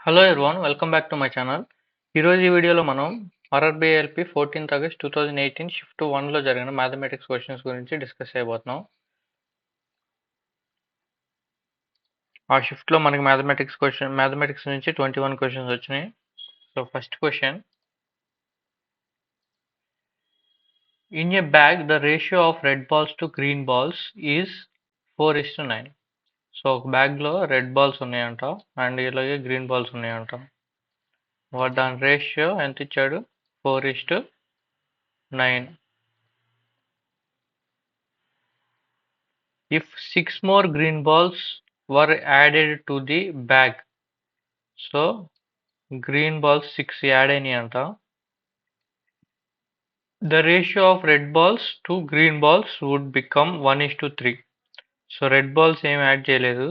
Hello everyone welcome back to my channel. ఈరోజు ఈ వీడియోలో మనం ఆర్ఆర్బీ 14th August 2018 షిఫ్ట్ 1లో జరిగిన మ్యాథమెటిక్స్ క్వశ్చన్స్ గురించి డిస్కస్ చేయబోతున్నాం. ఆ షిఫ్ట్లో మనకి మ్యాథమెటిక్స్ నుంచి 21 క్వశ్చన్స్ వచ్చినాయి. So first question, in a bag the ratio of red balls to green balls is 4:9. So ఒక బ్యాగ్లో రెడ్ బాల్స్ ఉన్నాయంట అండ్ ఇలాగే గ్రీన్ బాల్స్ ఉన్నాయంట. దాని రేషియో ఎంత ఇచ్చాడు? 4:9. If 6 more green balls were added to the bag, so green balls 6 add అయినాయి అంట. The ratio of red balls to green balls would become 1:3. So red balls ఏం add చేయలేదు,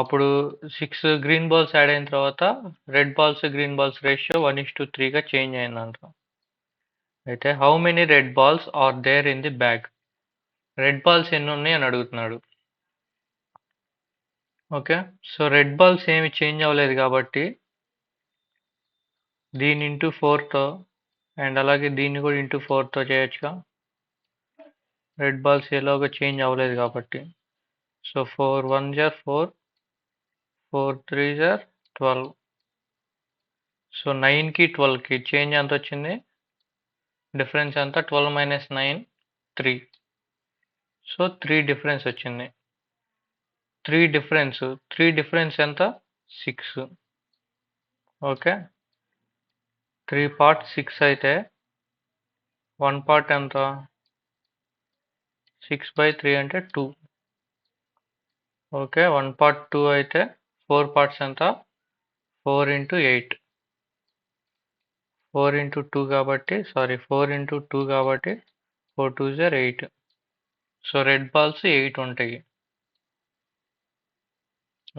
అప్పుడు 6 గ్రీన్ బాల్స్ యాడ్ అయిన తర్వాత red balls green balls ratio 1:3గా change అయిందంట. అయితే how many red balls are there in the bag? Red balls ఎన్ని ఉన్నాయి అని అడుగుతున్నాడు. ఓకే, సో రెడ్ బాల్స్ ఏమి చేంజ్ అవ్వలేదు కాబట్టి దీని ఇంటూ 4తో అండ్ అలాగే దీన్ని కూడా ఇంటూ 4తో చేయొచ్చుగా. రెడ్ బాల్స్ ఎలాగో చేంజ్ అవ్వలేదు కాబట్టి. So 4 1s are 4, 4 3s are 12. So 9కి 12కి చేంజ్ ఎంత వచ్చింది? డిఫరెన్స్ ఎంత? 12 - 9 3. సో 3 డిఫరెన్స్ వచ్చింది. 3 డిఫరెన్స్ ఎంత? 6. ఓకే, 3 పార్ట్ 6 అయితే 1 పార్ట్ ఎంత? 6/3 అంటే 2. ఓకే, 1 పార్ట్ 2 అయితే 4 పార్ట్స్ ఎంత? 4 × 8. 4 × 2 కాబట్టి 4 2s are 8. So red balls 8 ఉంటాయి.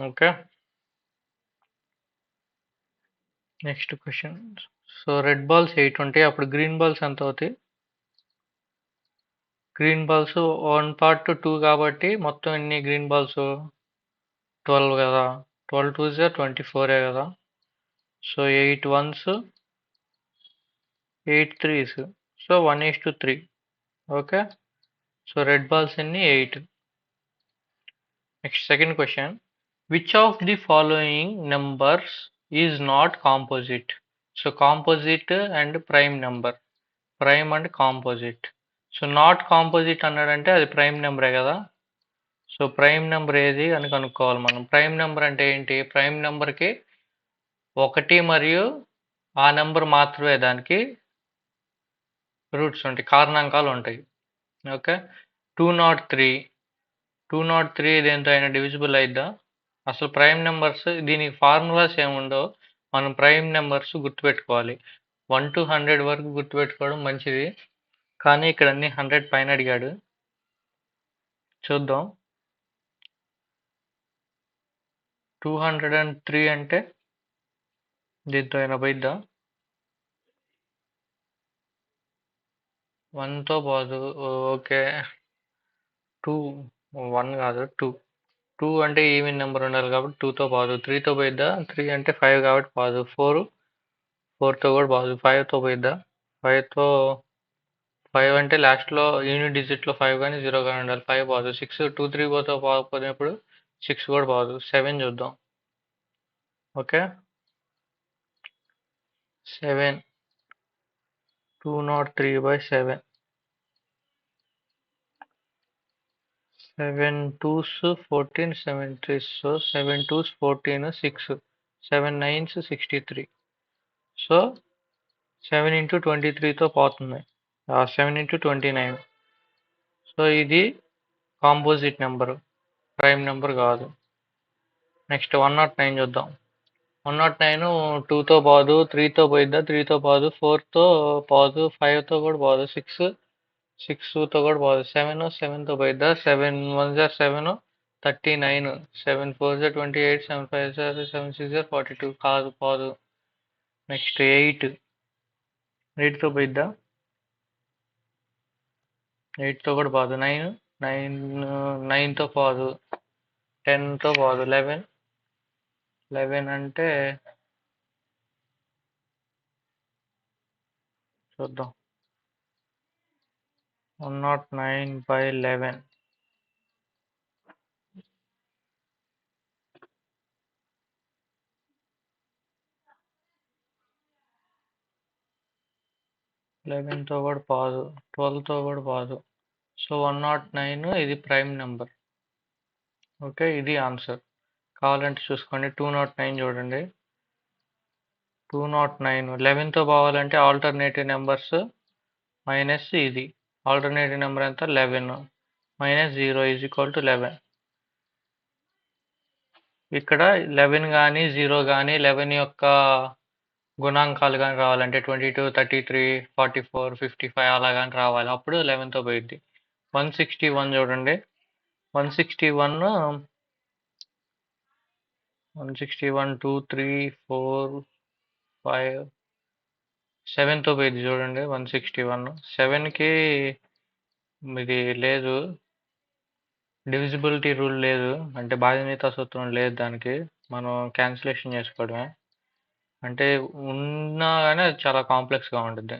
Okay, next question. So red balls 8 ఉంటాయి, అప్పుడు గ్రీన్ బాల్స్ ఎంత అవుతాయి? గ్రీన్ బాల్స్ 1 పార్ట్ 2 కాబట్టి మొత్తం ఎన్ని గ్రీన్ బాల్స్? 12 కదా. 12 2s are 24 కదా. So 8 1s 8 3s, so 1:3. Okay, so red balls ఎన్ని? 8. Next second question, which of the following numbers is not composite? So composite and prime number, prime and composite. So not composite అన్నాడంటే అది prime నెంబరే కదా. So prime number ఏది అని కనుక్కోవాలి మనం. Prime number అంటే ఏంటి? ప్రైమ్ నెంబర్కి 1 మరియు ఆ నెంబర్ మాత్రమే దానికి రూట్స్ ఉంటాయి, కారణాంకాలు ఉంటాయి. ఓకే, 203 దేంతో అయినా డివిజిబుల్ అయిద్దా? అసలు ప్రైమ్ నెంబర్స్ దీనికి ఫార్ములాస్ ఏముండవు, మనం ప్రైమ్ నెంబర్స్ గుర్తుపెట్టుకోవాలి. 1 to 100 వరకు గుర్తుపెట్టుకోవడం మంచిది, కానీ ఇక్కడ అన్ని 100 పైన అడిగాడు. చూద్దాం. 203 అంటే దీంతో అయినా పోయిద్దా? 1తో పోదు. ఓకే, 2 1 కాదు 2. 2 అంటే ఈవెన్ నెంబర్ ఉండాలి కాబట్టి 2తో పోదు. 3తో పోయిద్దా? 3 అంటే 5 కాబట్టి పోదు. 4తో కూడా పోదు. 5తో పోయిద్దా? 5 అంటే లాస్ట్లో యూనిట్ డిజిట్లో 5 కానీ 0 కానీ ఉండాలి. 5 పోదు. 6 2 3 పోకపోయినప్పుడు 6 కూడా పోదు. 7 చూద్దాం. Okay, 7 203/7. 7 2s 14, 7 3s. So 7 2s 14, 6, 7 9s 63. So 7 × 23తో పోతుంది. 7 × 29. సో ఇది కాంపోజిట్ నెంబరు, ప్రైమ్ నెంబర్ కాదు. నెక్స్ట్ 109 చూద్దాం. 109 2తో పోదు. 3తో పోయిద్దా? 3తో పోదు. 4తో పోదు. 5తో కూడా పోదు. 6తో కూడా పోదు. 7తో పోయిద్దా? 7 1s are 7, 39. 7 4s are 28, 7 5s are 7 6s are 42. కాదు, పోదు. నెక్స్ట్ 8తో పోయిద్దా? 8తో కూడా పోదు. 9తో పోదు. 10తో పోదు. 11 11 అంటే చూద్దాం. 109/11. 11తో కూడా పాదు, 12తో కూడా పాదు. సో 109 ఇది ప్రైమ్ నెంబర్. ఓకే, ఇది ఆన్సర్. కావాలంటే చూసుకోండి. 209 చూడండి. 209 11తో పోవాలంటే ఆల్టర్నేటివ్ నెంబర్స్ మైనస్ ఇది. ఆల్టర్నేటివ్ నెంబర్ ఎంత? 11 మైనస్ 0 ఈజ్ ఈక్వల్ టు 11. ఇక్కడ 11 కానీ 0 కానీ 11 యొక్క గుణాంకాలు కానీ రావాలంటే 22, 33, 44, 55 అలా కానీ రావాలి. అప్పుడు 11తో పోయిద్ది. 161 చూడండి. 161 2, 3, 4, 5, 7తో పోయిద్ది చూడండి. 161 7కి ఇది లేదు, డివిజిబిలిటీ రూల్ లేదు, అంటే బాధ్యత సూత్రం లేదు దానికి. మనం క్యాన్సిలేషన్ చేసుకోవడమే. అంటే ఉన్నా కానీ అది చాలా కాంప్లెక్స్గా ఉంటుంది.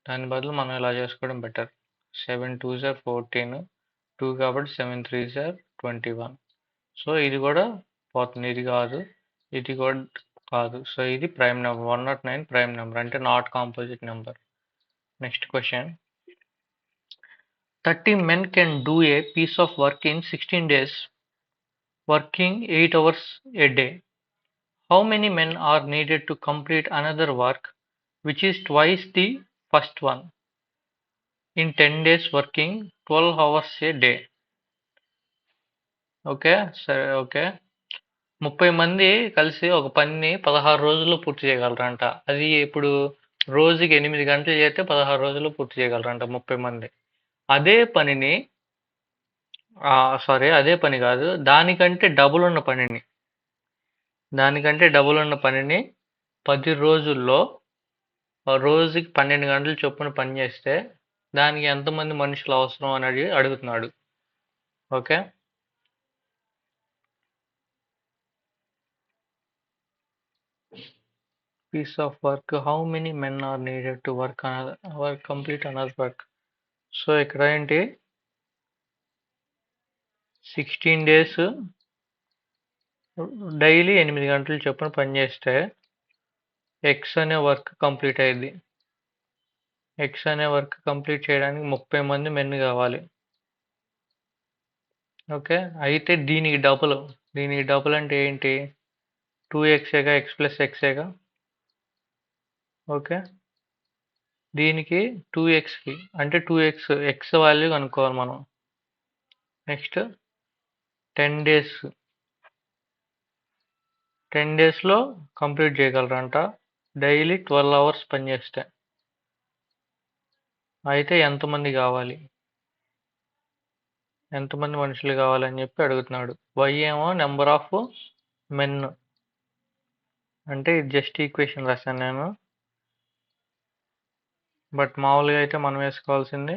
దాని బదులు మనం ఇలా చేసుకోవడం బెటర్. 7 2s are 14, 2 కాబట్టి 7 3s are 21. సో ఇది కూడా పోతుంది, ఇది కాదు, ఇది కూడా కాదు. సో ఇది ప్రైమ్ నెంబర్. 109 ప్రైమ్ నెంబర్, అంటే not composite number. Next question. 30 men can do a piece of work in 16 days, working 8 hours a day. How many men are needed to complete another work which is twice the first one in 10 days, working 12 hours a day? Okay, సరే. Okay, 30 మంది కలిసి ఒక పనిని 16 రోజుల్లో పూర్తి చేయగలరంట. అది ఇప్పుడు రోజుకి 8 గంటలు చేస్తే 16 రోజుల్లో పూర్తి చేయగలరంట 30 మంది. అదే పనిని అదే పని కాదు, దానికంటే డబుల్ ఉన్న పనిని 10 రోజుల్లో రోజుకి 12 గంటలు చొప్పున పని చేస్తే దానికి ఎంతమంది మనుషులు అవసరం అనేది అడుగుతున్నాడు. Okay, piece of work, how many men are needed to complete another work? So ఇక్కడ ఏంటి, 16 days డైలీ 8 గంటలు చొప్పున పనిచేస్తే ఎక్స్ అనే వర్క్ కంప్లీట్ అయ్యింది. ఎక్స్ అనే వర్క్ కంప్లీట్ చేయడానికి 30 మంది మెన్ కావాలి. ఓకే, అయితే దీనికి డబుల్ అంటే ఏంటి? 2xగా, ఎక్స్ ప్లస్ ఎక్సేగా. ఓకే, దీనికి 2xకి అంటే 2x ఎక్స్ వాల్యూ కనుక్కోవాలి మనం. నెక్స్ట్ 10 డేస్లో కంప్లీట్ చేయగలరంట, డైలీ 12 hours పనిచేస్తే. అయితే ఎంతమంది మనుషులు కావాలని చెప్పి అడుగుతున్నాడు. వై ఏమో నెంబర్ ఆఫ్ మెన్, అంటే జస్ట్ ఈక్వేషన్ రాశాను నేను. బట్ మామూలుగా అయితే మనం వేసుకోవాల్సింది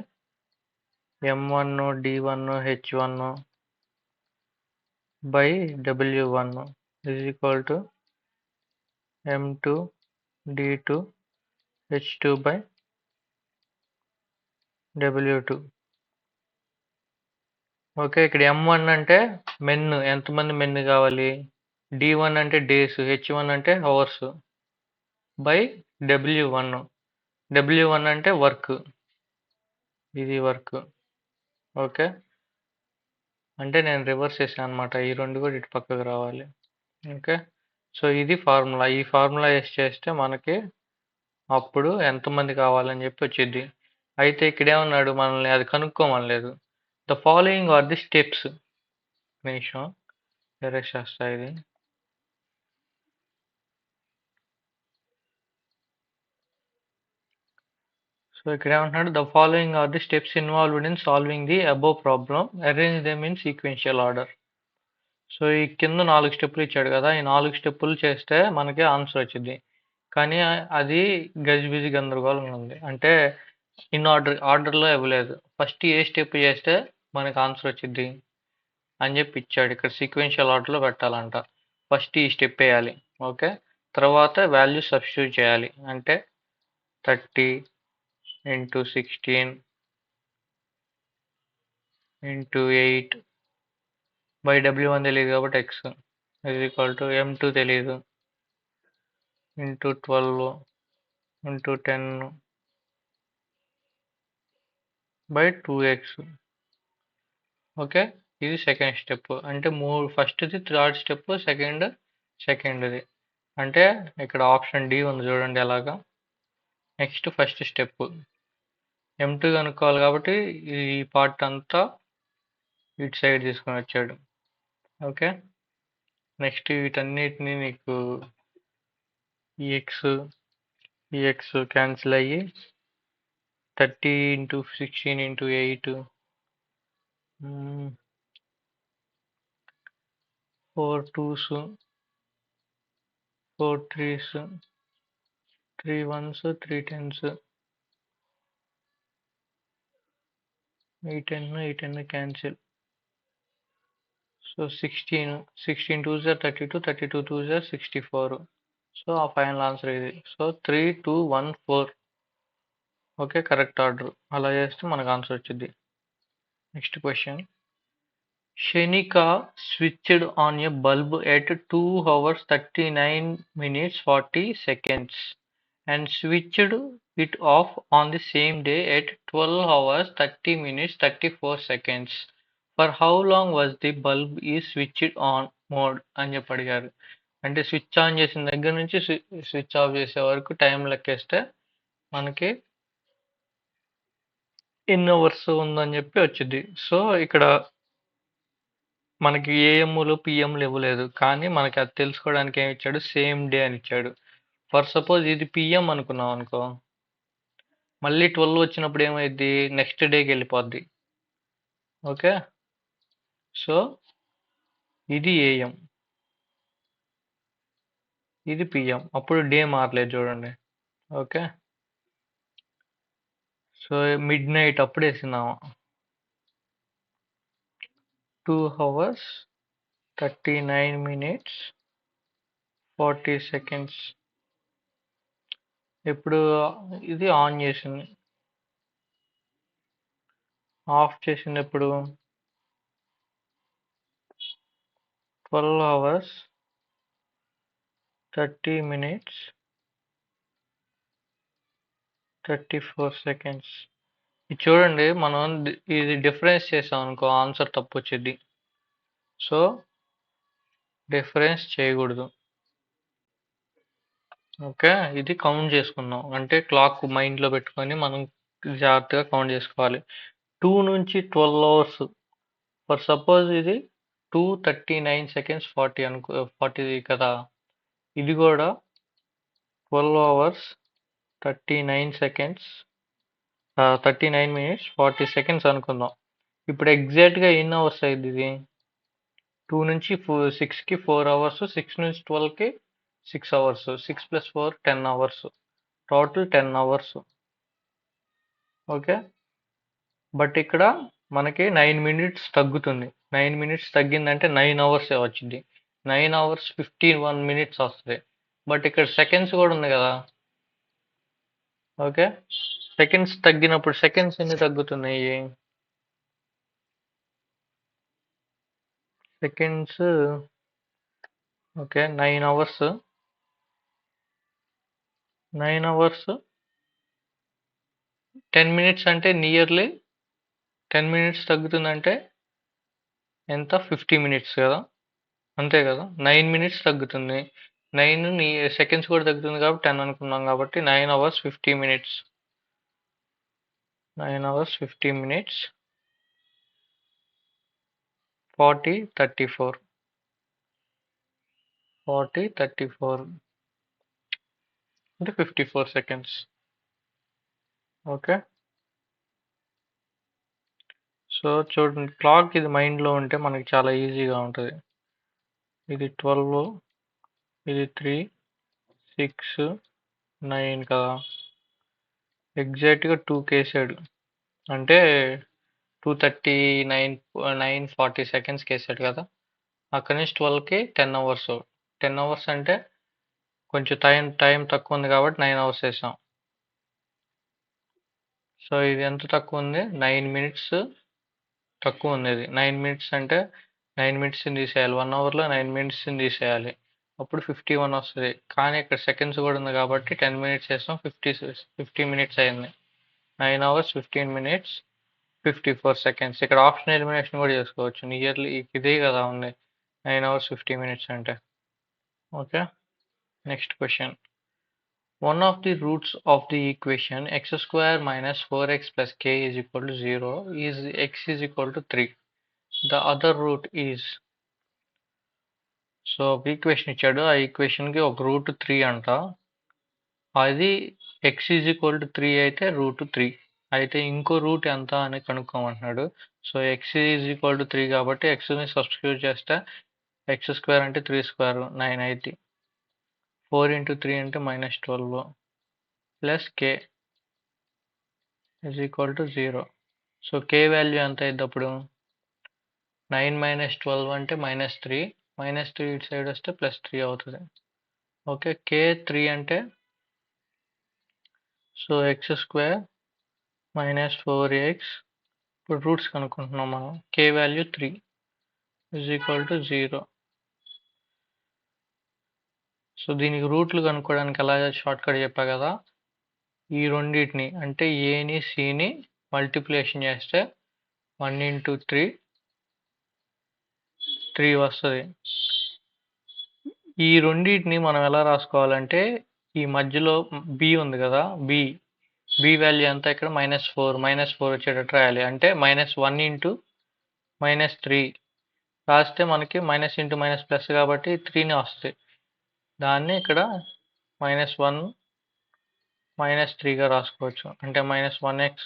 M1 D1 H1 by W1 is equal to M2 D2 H2 by W2. Okay, ఇక్కడ M1 అంటే మెన్, ఎంతమంది మెన్ కావాలి. D1 అంటే డేస్, H1 అంటే అవర్స్ బై W1 అంటే వర్క్, ఇది వర్క్. ఓకే, అంటే నేను రివర్స్ చేశాను అనమాట, ఈ రెండు కూడా ఇటు పక్కకు రావాలి. ఓకే, సో ఇది ఫార్ములా. ఈ ఫార్ములా యూస్ చేస్తే మనకి అప్పుడు ఎంతమంది కావాలని చెప్పి వచ్చింది. అయితే ఇక్కడ ఏమన్నాడు, మనల్ని అది కనుక్కోమనలేదు. The following are the steps. నిమిషం ఎరేస్ చేస్తా ఇది. సో ఇక్కడ ఏమంటున్నాడు, the following are the steps involved in solving the above problem, arrange them in sequential order. So ఈ కింద 4 స్టెప్పులు ఇచ్చాడు కదా, ఈ 4 స్టెప్పులు చేస్తే మనకి ఆన్సర్ వచ్చింది. కానీ అది గజిబిజి గందరగోళంగా ఉంది, అంటే ఆర్డర్లో ఇవ్వలేదు. ఫస్ట్ ఏ స్టెప్ చేస్తే మనకి ఆన్సర్ వచ్చింది, అని చెప్పి ఇచ్చాడు. ఇక్కడ సీక్వెన్షియల్ ఆర్డర్లో పెట్టాలంట. ఫస్ట్ ఈ స్టెప్ వేయాలి. ఓకే, తర్వాత వాల్యూ సబ్స్టిట్యూట్ చేయాలి. అంటే 30 × 16 × 8 బై W1 తెలియదు కాబట్టి X is equal to M2 తెలియదు into 12 into 10 by 2x. Okay, ఇది సెకండ్ స్టెప్. అంటే ఫస్ట్ది థర్డ్ స్టెప్, సెకండ్ది. అంటే ఇక్కడ ఆప్షన్ డి ఉంది చూడండి ఎలాగా. నెక్స్ట్ ఫస్ట్ స్టెప్ M2 కనుక్కోవాలి కాబట్టి ఈ పార్ట్ అంతా ఇటు సైడ్ తీసుకొని వచ్చాడు. ఓకే, నెక్స్ట్ వీటన్నిటిని నీకు ఈ ఎక్స్ క్యాన్సిల్ అయ్యి 30 × 16 × 8 4 2s 4 3s 3 1s 3 10s 8 10 cancel. So 16 2s are 32, 32 2s are 64. So our final answer is so 3 2 1 4. Okay, correct order. అలా చేస్తే మనకు ఆన్సర్ వచ్చింది. Next question. Shenika switched on a bulb at 2 hours 39 minutes 40 seconds and switched it off on the same day at 12 hours 30 minutes 34 seconds. For how long was the bulb is switched on mode అని చెప్పి అడిగారు. అంటే switch on చేసిన దగ్గర నుంచి switch off చేసే వరకు time లెక్కేస్తే మనకి ఎన్ని అవర్స్ ఉందని చెప్పి వచ్చింది. సో ఇక్కడ మనకి ఏఎంలు పిఎంలు ఇవ్వలేదు, కానీ మనకి అది తెలుసుకోవడానికి ఏమి ఇచ్చాడు, సేమ్ డే అని ఇచ్చాడు. ఫర్ సపోజ్ ఇది పిఎం అనుకున్నాం అనుకో, మళ్ళీ 12 వచ్చినప్పుడు ఏమైంది, నెక్స్ట్ డేకి వెళ్ళిపోద్ది. ఓకే, సో ఇది ఏఎం, ఇది పిఎం, అప్పుడు డే మారలేదు చూడండి. ఓకే, సో మిడ్ నైట్ అప్పుడు వేసినాము 2 hours 39 minutes 40 seconds. ఇప్పుడు ఇది ఆన్ చేసింది, ఆఫ్ చేసింది ఎప్పుడు 12 hours 30 minutes 34 seconds. ఇది చూడండి, మనం ఇది డిఫరెన్స్ చేసాం అనుకో ఆన్సర్ తప్పు వచ్చింది. సో డిఫరెన్స్ చేయకూడదు. ఓకే, ఇది కౌంట్ చేసుకుందాం. అంటే క్లాక్ మైండ్లో పెట్టుకొని మనం జాగ్రత్తగా కౌంట్ చేసుకోవాలి. 2 నుంచి 12 hours. ఫర్ సపోజ్ ఇది 2:39 seconds 40 అనుకో, 40 కదా. ఇది కూడా 12 hours 39 seconds 39 minutes 40 seconds అనుకుందాం. ఇప్పుడు ఎగ్జాక్ట్గా ఎన్ని అవర్స్ అయింది ఇది, 2 నుంచి 6కి 4 hours, 6 నుంచి 12కి 6 hours, 6 + 4 10 hours, total 10 hours. Okay, but ఇక్కడ మనకి 9 minutes తగ్గుతుంది. 9 minutes తగ్గిందంటే 9 hours వచ్చింది. 9 hours 51 minutes వస్తుంది. బట్ ఇక్కడ సెకండ్స్ కూడా ఉంది కదా. ఓకే, సెకండ్స్ తగ్గినప్పుడు సెకండ్స్ ఎన్ని తగ్గుతున్నాయి, సెకండ్స్ ఓకే 9 hours 10 minutes అంటే నియర్లీ 10 minutes తగ్గుతుందంటే ఎంత, 50 minutes కదా, అంతే కదా. 9 minutes తగ్గుతుంది, 9 సెకండ్స్ కూడా తగ్గుతుంది కాబట్టి 10 అనుకున్నాం కాబట్టి 9 hours 50 minutes 9 hours 50 minutes 40 34 అంటే 54 seconds. ఓకే, సో చూడండి, క్లాక్ ఇది మైండ్లో ఉంటే మనకి చాలా ఈజీగా ఉంటుంది. ఇది 12, ఇది 3 6 9 కదా, ఎగ్జాక్ట్గా 2 కేసాడు. అంటే 9:40 సెకండ్స్కి వేసాడు కదా, అక్కడి నుంచి 12కి 10 అవర్స్. 10 అవర్స్ అంటే కొంచెం టైం తక్కువ ఉంది కాబట్టి 9 అవర్స్ వేసాం. సో ఇది ఎంత తక్కువ ఉంది, 9 మినిట్స్ తక్కువ ఉంది. ఇది 9 మినిట్స్ అంటే 9 మినిట్స్ని తీసేయాలి, 1 అవర్లో 9 మినిట్స్ని తీసేయాలి, అప్పుడు 51 వస్తుంది. కానీ ఇక్కడ సెకండ్స్ కూడా ఉంది కాబట్టి 10 మినిట్స్ వేసాం, 50 మినిట్స్ అయింది. 9 అవర్స్ 15 మినిట్స్ 54 సెకండ్స్. ఇక్కడ ఆప్షన్ ఎలిమినేషన్ కూడా చేసుకోవచ్చు. నియర్లీ ఇదే కదా ఉంది 9 అవర్స్ 50 మినిట్స్ అంటే. Okay, next question. One of the roots of the equation x square minus 4x plus k is equal to 0 is x is equal to 3. The other root is. So equation ఇచ్చాడు, ఆ ఈక్వేషన్కి ఒక route 3 అంట. అది x is equal to 3 అయితే route 3 అయితే ఇంకో root ఎంత అని కనుక్కోమంటున్నాడు. So x is equal to 3 కాబట్టి xని సబ్స్టిట్యూట్ చేస్తే x స్క్వేర్ అంటే 3 స్క్వేర్ 9 అయితే 4 ఇంటూ 3 అంటే -12 plus k is equal to 0. So k value ఎంత అయితే అప్పుడు 9 - 12 అంటే -3 -3 ఇటు సైడ్ వస్తే +3 అవుతుంది. ఓకే, k 3 అంటే so x square minus 4x. ఇప్పుడు రూట్స్ కనుక్కుంటున్నాం మనం. k value 3 is equal to 0. So దీనికి రూట్లు కనుక్కోవడానికి ఎలా షార్ట్ కట్ చెప్పా కదా, ఈ రెండింటిని అంటే ఏని సిని మల్టిప్లికేషన్ చేస్తే 1 ఇంటూ 3 వస్తుంది. ఈ రెండింటిని మనం ఎలా రాసుకోవాలంటే ఈ మధ్యలో b ఉంది కదా, b వాల్యూ ఎంత ఇక్కడ -4 వచ్చేటట్టు రాయాలి. అంటే -1 ఇంటూ -3 రాస్తే మనకి మైనస్ ఇంటూ మైనస్ ప్లస్ కాబట్టి 3నే వస్తుంది. దాన్ని ఇక్కడ -1 -3గా రాసుకోవచ్చు. అంటే -1x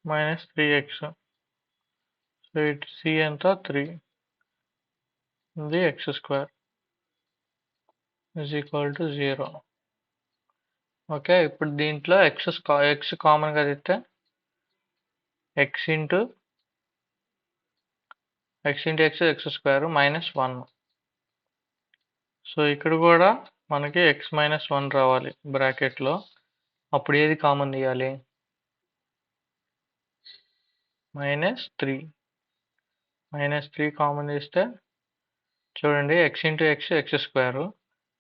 -3x. సో ఇటు c ఎంత 3 ఇది x square is equal to 0. Okay, ఇప్పుడు దీంట్లో x కామన్గా తీస్తే x into x square -1. So ఇక్కడ కూడా మనకి x -1 రావాలి బ్రాకెట్లో. అప్పుడు ఏది కామన్ తీయాలి, -3 కామన్ తీస్తే చూడండి x into x square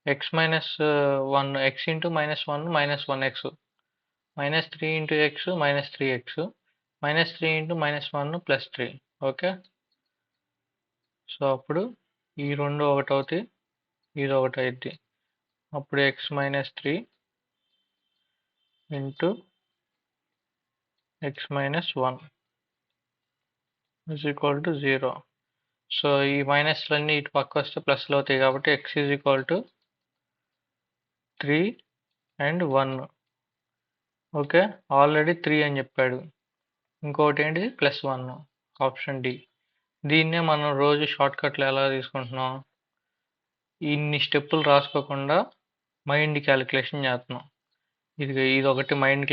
x -1 x into -1 -1x -3 into x -3x -3 into -1 +3. Okay, so అప్పుడు ఈ రెండు ఒకటి అవుతాయి, ఇది ఒకటి అవుద్ది. అప్పుడు x -3 into x -1 is equal to 0. So ఈ మైనస్లన్నీ ఇటు పక్క వస్తే ప్లస్లు అవుతాయి కాబట్టి x is equal to 3 and 1. Okay, already 3 అని చెప్పాడు. ఇంకోటి ఏంటిది +1, ఆప్షన్ డి. దీన్నే మనం రోజు షార్ట్ కట్లు ఎలా తీసుకుంటున్నాం, ఇన్ని స్టెప్పులు రాసుకోకుండా మైండ్ క్యాలిక్యులేషన్ చేస్తున్నాం. ఇది ఒకటి మైండ్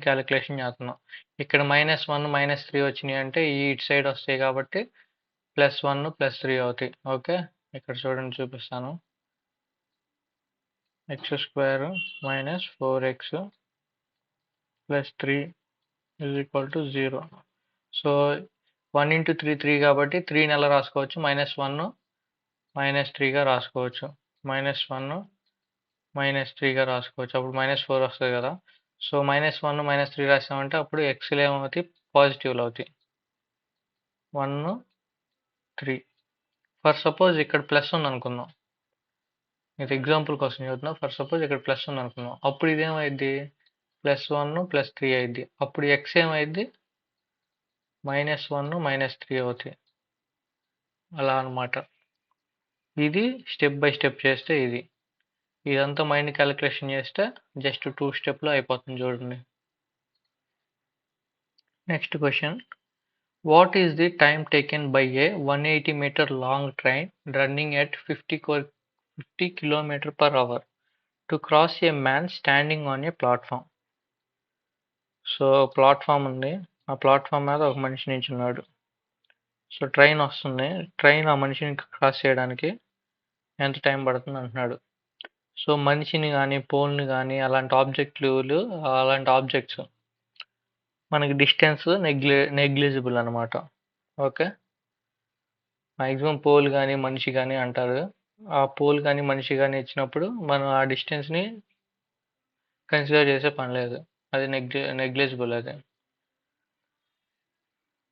క్యాలిక్యులేషన్ చేస్తున్నాం. ఇక్కడ -1 -3 వచ్చినాయి అంటే ఈ ఇటు సైడ్ వస్తాయి కాబట్టి +1 +3 అవుతాయి. ఓకే, ఇక్కడ చూడండి చూపిస్తాను. x square -4x + 3 is equal to 0. So 1 into 3 3 కాబట్టి 3ని ఎలా రాసుకోవచ్చు, -1 -3గా రాసుకోవచ్చు. -1 -3గా రాసుకోవచ్చు. అప్పుడు -4 వస్తుంది కదా. సో -1 -3 రాసామంటే అప్పుడు xలు ఏమవుతాయి, పాజిటివ్లు అవుతాయి. 1 3. ఫర్ సపోజ్ ఇక్కడ ప్లస్ ఉంది అనుకుందాం, ఇది ఎగ్జాంపుల్ కోసం చెబుతున్నా. ఫర్ సపోజ్ ఇక్కడ ప్లస్ ఉంది అనుకుందాం, అప్పుడు ఇదేమైద్ది +1 +3 అయింది. అప్పుడు x ఏమైద్ది -1 -3 అవుతాయి. అలా అనమాట. ఇది స్టెప్ బై స్టెప్ చేస్తే ఇదంతా మైండ్ క్యాలిక్యులేషన్ చేస్తే జస్ట్ 2 స్టెప్లో అయిపోతుంది చూడండి. Next question. What is the time taken by A 180-meter long train running at 50 50 km/h to cross a man standing on a platform. So platform ఉంది. ఆ platform మీద ఒక మనిషి నించున్నాడు. సో ట్రైన్ వస్తుంది. ట్రైన్ ఆ మనిషిని క్రాస్ చేయడానికి ఎంత టైం పడుతుంది అంటున్నాడు. సో మనిషిని కానీ పోల్ని కానీ అలాంటి ఆబ్జెక్ట్స్ మనకి డిస్టెన్స్ నెగ్లిజిబుల్ అనమాట. ఓకే, మ్యాక్సిమం పోల్ కానీ మనిషి కానీ అంటారు. ఆ పోల్ కానీ మనిషి కానీ ఇచ్చినప్పుడు మనం ఆ డిస్టెన్స్ని కన్సిడర్ చేసే పని లేదు. అది నెగ్లిజిబుల్ అది.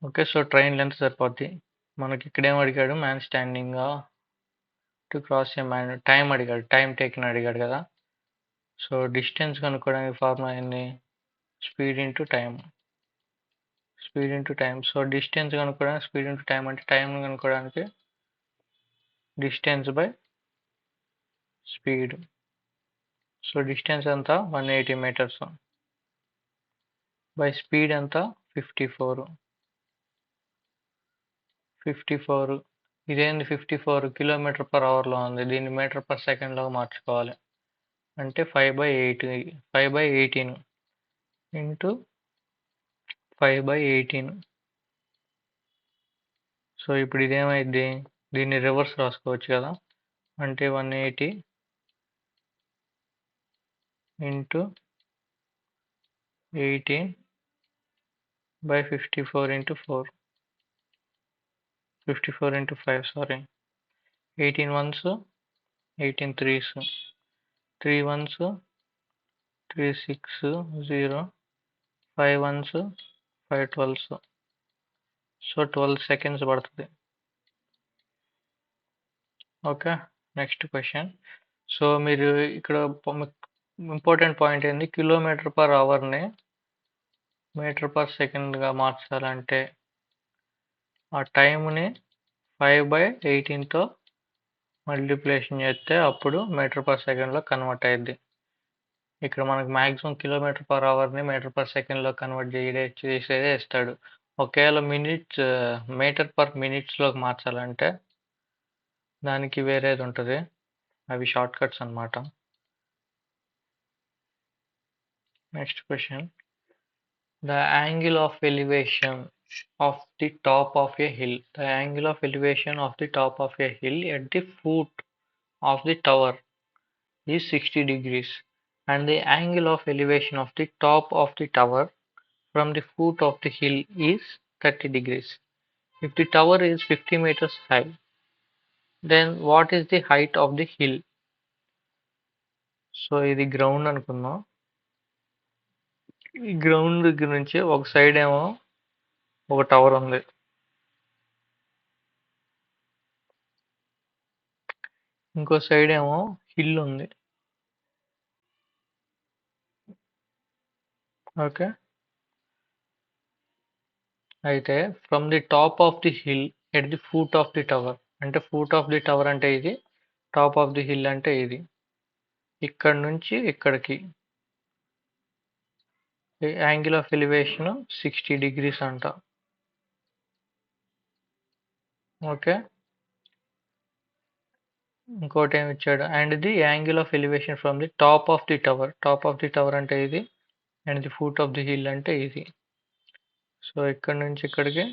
ఓకే, సో ట్రైన్ లెంత్ సరిపోద్ది. మనకి ఇక్కడేం అడిగాడు, man standing to cross A man, time అడిగాడు, టైం టేకింగ్ అడిగాడు కదా. సో డిస్టెన్స్ కనుక్కోవడానికి ఫార్ములా ఏంది, speed into time. So distance కనుక్కోవడానికి స్పీడ్ ఇంటూ టైం అంటే టైం కనుక్కోవడానికి distance by speed. So distance ఎంత, 180 మీటర్స్ బై స్పీడ్ ఎంత, 54. ఇదేంది 54 km/hలో ఉంది, దీన్ని మీటర్/సెకండ్లో మార్చుకోవాలి. అంటే 5/18 ఇంటూ 5/18. సో ఇప్పుడు ఇదేమైంది, దీన్ని రివర్స్ రాసుకోవచ్చు కదా. అంటే 180 into 18/54 into 4, 54 into 5, sorry, 18 ones 18 threes, 3 ones 3 6 0, 5 ones 5 12s. So 12 seconds పడుతుంది. Okay, next question. సో మీరు ఇక్కడ ఇంపార్టెంట్ పాయింట్ ఏంది, km/hని మీటర్/సెకండ్గా మార్చాలంటే ఆ టైంని 5/18తో మల్టిప్లికేషన్ చేస్తే అప్పుడు మీటర్/సెకండ్లో కన్వర్ట్ అయ్యిద్ది. ఇక్కడ మనకు మ్యాక్సిమం km/hని మీటర్/సెకండ్లో కన్వర్ట్ చేసేదే ఇస్తాడు. ఒకవేళ మీటర్/మినిట్స్లోకి మార్చాలంటే దానికి వేరేది ఉంటుంది, అవి షార్ట్ కట్స్ అనమాట. Next question, the angle of elevation of the top of a hill. The angle of elevation of the top of a hill at the foot of the tower is 60 degrees and the angle of elevation of the top of the tower from the foot of the hill is 30 degrees. If the tower is 50 meters high, then what is the height of the hill? So ఇది ground అనుకుందాం. ఈ ground దగ్గర నుంచి ఒక side ఏమో ఒక tower ఉంది, ఇంకో సైడ్ ఏమో హిల్ ఉంది. ఓకే, అయితే from the top of the hill at the foot of the tower, అంటే ఫూట్ ఆఫ్ ది టవర్ అంటే ఇది, టాప్ ఆఫ్ ది హిల్ అంటే ఇది. ఇక్కడ నుంచి ఇక్కడికి యాంగిల్ ఆఫ్ ఎలివేషన్ 60 degrees అంట. ఓకే, ఇంకోటి ఏమి ఇచ్చాడు, and the angle of elevation from the top of the tower, top of the tower అంటే ఇది, and the foot of the hill అంటే ఇది. సో ఇక్కడ నుంచి ఇక్కడికి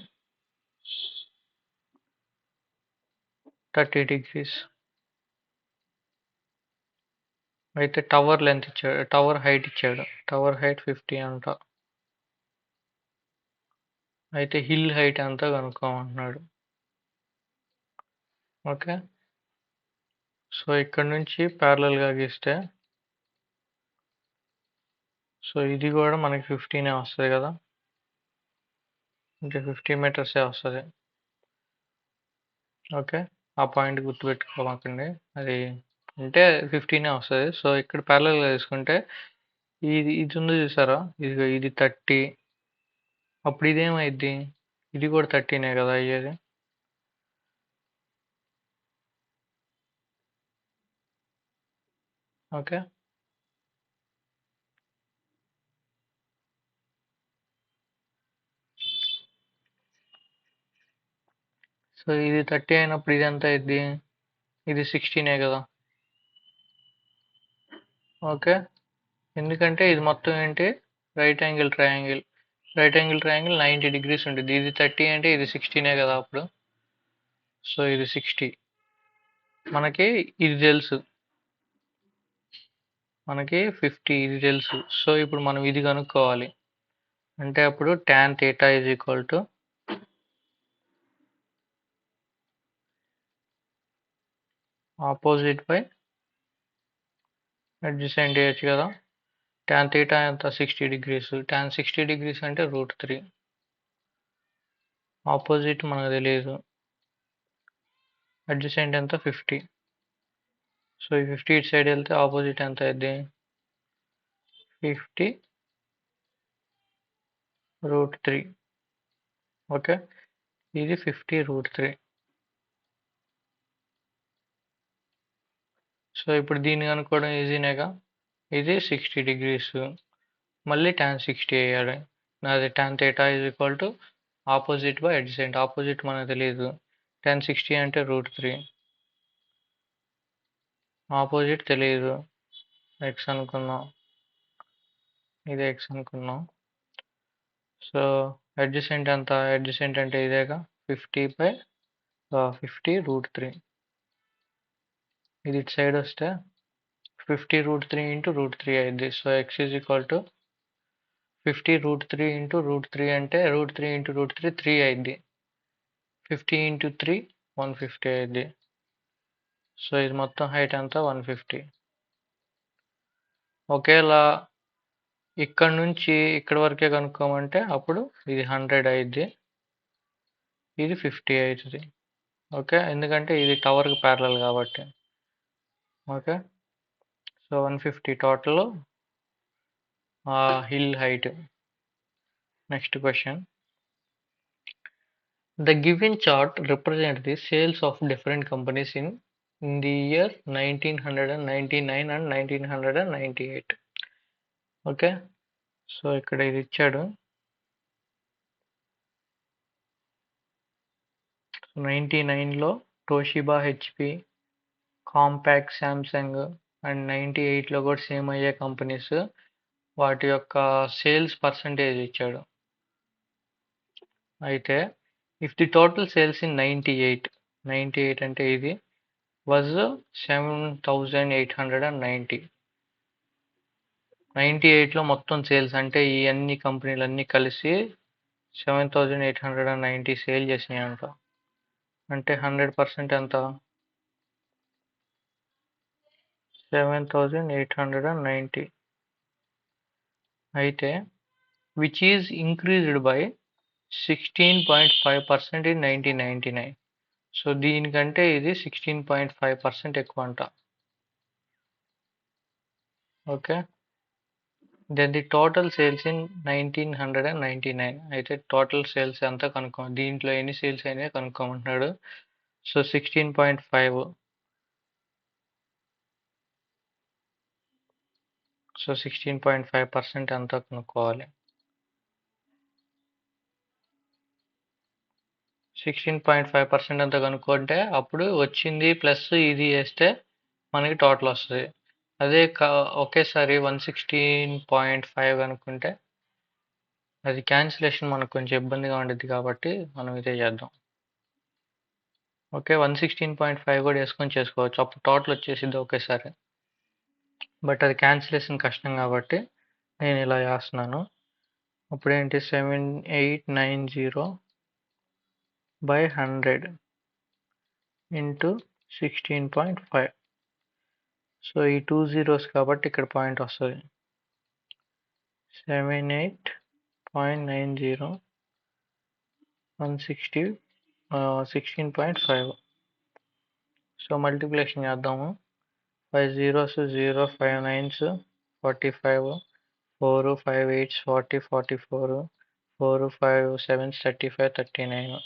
30 degrees. అయితే టవర్ లెంత్ ఇచ్చాడు, టవర్ హైట్ ఇచ్చాడు, టవర్ హైట్ 50 అంట. అయితే హిల్ హైట్ అంతా కనుక్కోమంటున్నాడు. ఓకే, సో ఇక్కడ నుంచి ప్యారలల్గా గీస్తే సో ఇది కూడా మనకి 15 వస్తుంది కదా, అంటే 50 మీటర్సే వస్తుంది. ఓకే, ఆ పాయింట్ గుర్తుపెట్టుకోమాకండి, అది అంటే 15 వస్తుంది. సో ఇక్కడ ప్యారలల్గా తీసుకుంటే ఇది ఉంది చూసారా, ఇది 30, అప్పుడు ఇదేమైద్ది, ఇది కూడా 13 కదా అయ్యేది. ఓకే, సో ఇది 30 అయినప్పుడు ఇది ఎంత అయింది, ఇది 16 కదా. ఓకే. ఎందుకంటే ఇది మొత్తం ఏంటి right angle triangle. Right angle triangle 90 degrees ఉంటుంది. ఇది 30 అంటే ఇది 16 కదా అప్పుడు. సో ఇది 60. మనకి ఇది తెలుసు. మనకి 50 ఇది తెలుసు. సో ఇప్పుడు మనం ఇది కనుక్కోవాలి. అంటే అప్పుడు tan theta is equal to opposite by adjacent చేయొచ్చు కదా. tan theta ఎంత 60 degrees. tan 60 degrees అంటే √3. ఆపోజిట్ మనకు తెలియదు. అడ్జసెంట్ ఎంత 50. సో ఈ 50 ఇటు సైడ్ వెళ్తే ఆపోజిట్ ఎంత అయింది 50 √3. ఓకే. ఇది 50 √3. సో ఇప్పుడు దీన్ని కనుక్కోవడం ఈజీనేగా. ఇది 60 degrees. మళ్ళీ tan 60 వేయాలి. నాది tan theta is equal to opposite by adjacent. Opposite మనకు తెలియదు. tan 60 అంటే √3. ఆపోజిట్ తెలియదు. ఎక్స్ అనుకుందాం. ఇది ఎక్స్ అనుకున్నాం. సో అడ్జసెంట్ ఎంత అడ్జసెంట్ అంటే ఇదేగా 50 బై 50 √3. ఇది ఇటు సైడ్ వస్తే 50 √3 ఇంటూ √3 అయింది. So X is equal to 50 √3 into √3 అంటే √3 ఇంటూ √3 3 అయింది. 50 ఇంటూ 3 150 అయింది. సో ఇది మొత్తం హైట్ అంతా 150. ఒకేలా ఇక్కడ నుంచి ఇక్కడ వరకే కనుక్కోమంటే అప్పుడు ఇది 100 అయింది. ఇది 50 అవుతుంది. ఓకే. ఎందుకంటే ఇది టవర్కి ప్యారలల్ కాబట్టి. Okay. So 150 total hill height. Next question. The given chart represents the sales of different companies in the year 1999 and 1998. Okay. So ఇక్కడ ఇది ఇచ్చాడు. 99లో టోషిబా హెచ్పి, కాంపాక్, శాంసంగ్ అండ్ 98లో కూడా సేమ్ అయ్యే కంపెనీస్ వాటి యొక్క సేల్స్ పర్సంటేజ్ ఇచ్చాడు. అయితే if the total sales in 98 అంటే ఇది was 7,890. 98లో మొత్తం సేల్స్ అంటే ఈ అన్ని కంపెనీలు అన్నీ కలిసి 7,890 సేల్ చేసినాయి అంట. అంటే 100% ఎంత 7,890. అయితే which is increased by 16.5% in 1999. So దీనికంటే ఇది 16.5% ఎక్కువ అంట. Okay. Then the total sales in 1999. అయితే టోటల్ సేల్స్ ఎంత కనుక్కో, దీంట్లో ఎన్ని సేల్స్ అయినాయో కనుక్కోమంటున్నాడు. సో 16.5. సో 16.5% ఎంత కనుక్కోవాలి. 16.5% ఎంత కనుక్కుంటే అప్పుడు వచ్చింది ప్లస్ ఇది వేస్తే మనకి టోటల్ వస్తుంది. అదే ఒకేసారి 116.5 అనుకుంటే అది క్యాన్సిలేషన్ మనకు కొంచెం ఇబ్బందిగా ఉంటుంది కాబట్టి మనం ఇదే చేద్దాం. ఓకే. 116.5 కూడా వేసుకొని చేసుకోవచ్చు. అప్పుడు టోటల్ వచ్చేసిద్ది ఒకేసారి. బట్ అది క్యాన్సిలేషన్ కష్టం కాబట్టి నేను ఇలా చేస్తున్నాను. అప్పుడు ఏంటి 7890 by 100 ఇంటూ 16.5. సో ఈ 2 zeros కాబట్టి ఇక్కడ పాయింట్ వస్తుంది. 78.90 160 16.5. సో మల్టిప్లికేషన్ చేద్దాము. 5 zeros 0, 5 nines 45, 4 5 8 40 44, 4 5 7 35 39,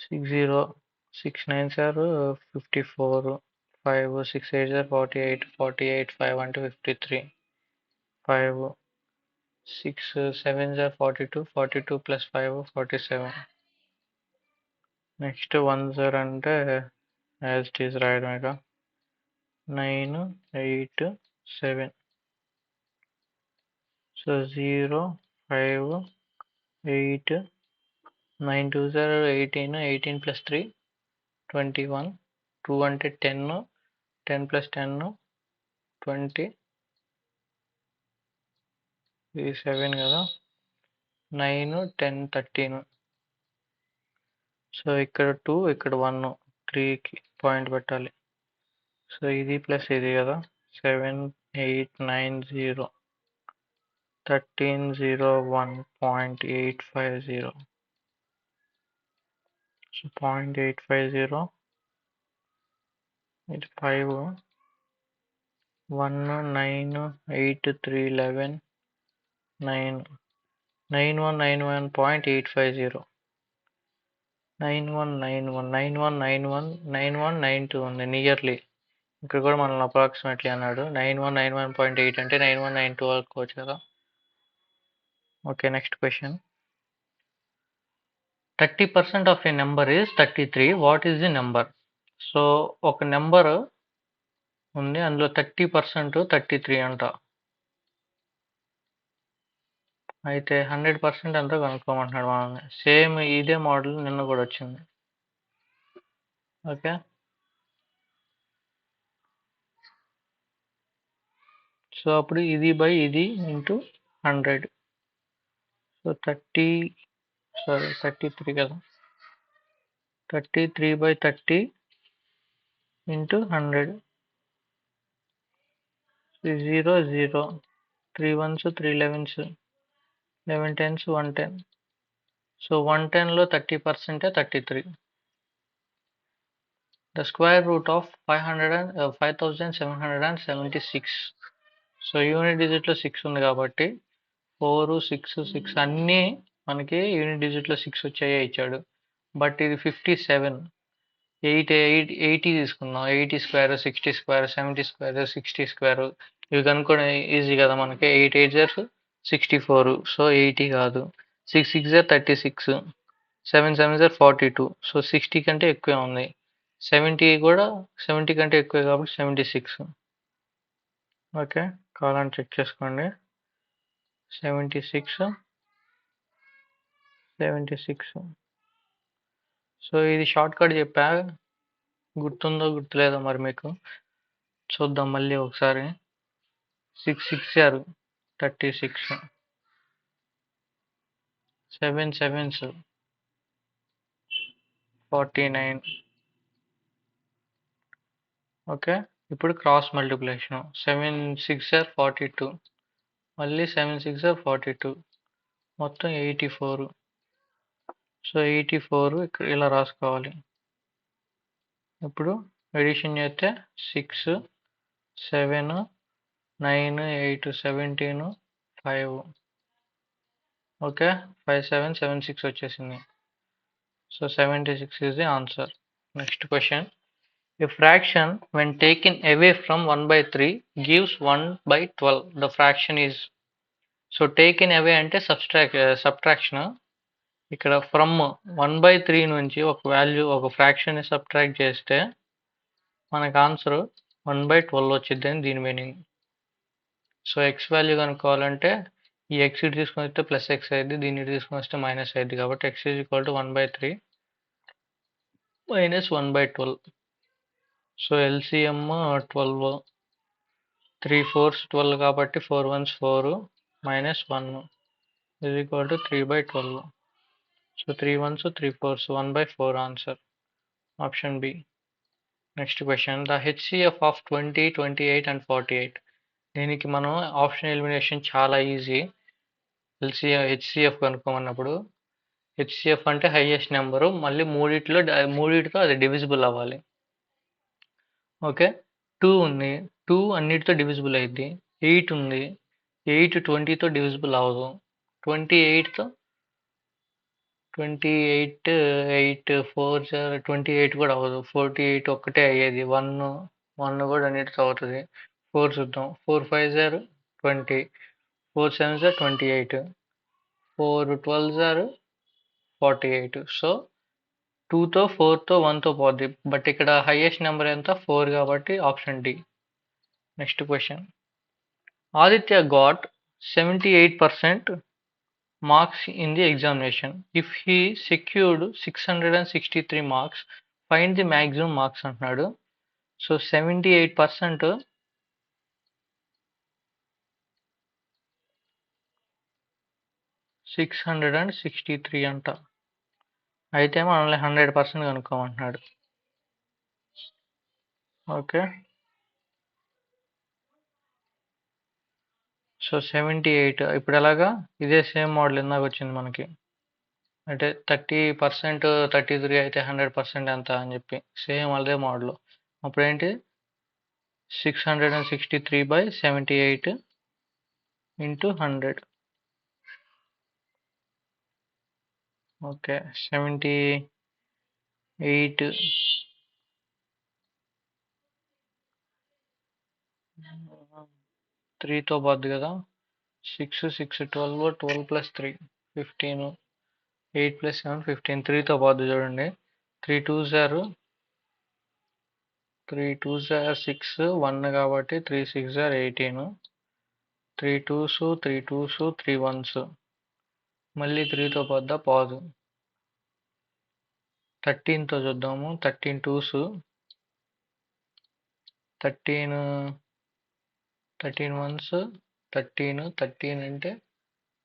6 0 6 9s are 54, 5 6 8s are 48, 48 5 అంటే 53, 5 6 7s are 42, 42 plus 5 47. నెక్స్ట్ 1 0 అంటే as it is రాయడమేగా. 9, 8, 7. So 0, 5, 8, 9 2 0, 18, 18 plus 3, 21, 2 అంటే 10, 10 plus 10, 20, ఇది 7 కదా, 9, 10, 13. సో ఇక్కడ 2, ఇక్కడ 1, 3కి పాయింట్ పెట్టాలి. సో ఇది ప్లస్ ఇది కదా, 7, 8, 9, 0, 13, 0, 1.850. సో 0.850, ఇది 5, 1, 9, 8, 3, 11, 9, 9191.850, 9191, 9191, 9192 ఉంది నియర్లీ. ఇక్కడ కూడా మనల్ని అప్రాక్సిమేట్లీ అన్నాడు. 9191.8 అంటే 9192 అనుకోవచ్చు కదా. Okay, next question. 30% of A number is 33. What is the number? So ఒక నెంబర్ ఉంది, అందులో 30% 33 అంట. అయితే 100% అంతా కనుక్కోమంటున్నాడు మనల్ని. సేమ్ ఇదే మోడల్ నిన్న కూడా వచ్చింది. ఓకే, సో అప్పుడు ఇది బై ఇది ఇంటూ 100. సో 33 కదా, 33/30 into 100. 0 0, 3 1s 3 11s, 11 10s 110. So 110లో 30% 33. The square root of 5776. So unit డిజిట్లో 6 ఉంది కాబట్టి 4, 6, 6 అన్నీ మనకి యూనిట్ డిజిట్లో 6 వచ్చాయే ఇచ్చాడు. బట్ ఇది 57, 80 తీసుకుందాం. 80 స్క్వేర్, 60 స్క్వేర్, 70 స్క్వేర్, 60 స్క్వేర్ ఇవి కనుక్కోవడం ఈజీ కదా మనకి. 8 8 జర్స్ 64, సో 80 కాదు. 6 6 జర్ 36, 7 7 జర్ 42, సో 60 కంటే ఎక్కువే ఉంది. 70 కూడా 70 కంటే ఎక్కువే కాబట్టి 76. ఓకే, కావాలని చెక్ చేసుకోండి. 76, 76. సో ఇది షార్ట్ కట్ చెప్పా, గుర్తుందో గుర్తులేదో మరి మీకు. చూద్దాం మళ్ళీ ఒకసారి. 6 6 జర్ 36, 7 7s 49. ఓకే, ఇప్పుడు క్రాస్ మల్టిప్లికేషన్. 7 6 జర్ 42, మళ్ళీ 7 6 జర్ 42, మొత్తం 84. సో 84 ఇక్కడ ఇలా రాసుకోవాలి. ఇప్పుడు ఎడిషన్ చేస్తే 6 7 9 8 17 5. ఓకే, 5776 వచ్చేసింది. So 76 is the answer. Next question. A fraction when taken away from 1/3 gives 1/12. The fraction is. So taken away అంటే subtraction. ఇక్కడ ఫ్రమ్ 1/3 నుంచి ఒక వాల్యూ, ఒక ఫ్రాక్షన్ ని సబ్ట్రాక్ట్ చేస్తే మనకు ఆన్సర్ 1/12 వచ్చింది అని దీని మీనింగ్. సో ఎక్స్ వాల్యూ కనుక్కోవాలంటే ఈ ఎక్స్ ఇటు తీసుకొని వస్తే ప్లస్ ఎక్స్ అయింది, దీన్ని ఇటు తీసుకొని వస్తే మైనస్ అయింది. కాబట్టి X is equal to 1/3 minus 1/12. So LCM 12, 3 4s 12 కాబట్టి 4 1s 4 minus 1 is equal to 3/12. So 3 1s 3 4s 1/4 answer, option B. Next question. The HCF of 20, 28 and 48. దీనికి మనం ఆప్షన్ ఎలిమినేషన్ చాలా ఈజీ. హెచ్సిఎఫ్ కనుక్కోమన్నప్పుడు హెచ్సిఎఫ్ అంటే highest number, మళ్ళీ మూడిటితో అది divisible అవ్వాలి. ఓకే, 2 ఉంది, 2 అన్నిటితో డివిజిబుల్ అయింది. 8 ఉంది, 8 20తో డివిజిబుల్ అవ్వదు. 28తో 28 8 4 28 కూడా అవ్వదు. 48 ఒక్కటే అయ్యేది. 1 కూడా అన్నిటితో అవుతుంది. 4 చూద్దాం. 4 5 20, 4 7 28, 4 12 48. సో 2తో 4తో 1తో పోద్ది. బట్ ఇక్కడ హైయెస్ట్ నెంబర్ ఎంత? 4 కాబట్టి option D. Next question. Aditya got 78% marks in the examination. If he secured 663 marks, find the maximum marks అంటున్నాడు. సో 78% 663 అంట. అయితే మనల్ని 100% కనుక్కోమంటున్నాడు. ఓకే. సో 78 ఇప్పుడు ఎలాగా ఇదే సేమ్ మోడల్ ఇందాక వచ్చింది మనకి. అంటే 30% 33 అయితే 100% ఎంత అని చెప్పి సేమ్ అదే మోడల్. అప్పుడు ఏంటి 663/78 ఇంటూ 100. ఓకే 78 3తో పోద్ది కదా. 6 6 12 12 ప్లస్ 3 15 8 ప్లస్ 7 15 3తో పోద్ది చూడండి. 3 2s are 6 1 కాబట్టి 3 6 are 18 3 2s 3 2s 3 1s మళ్ళీ 3తో పోద్దా పోదు. 13తో చూద్దాము. 13 2s 13 13 1s 13 అంటే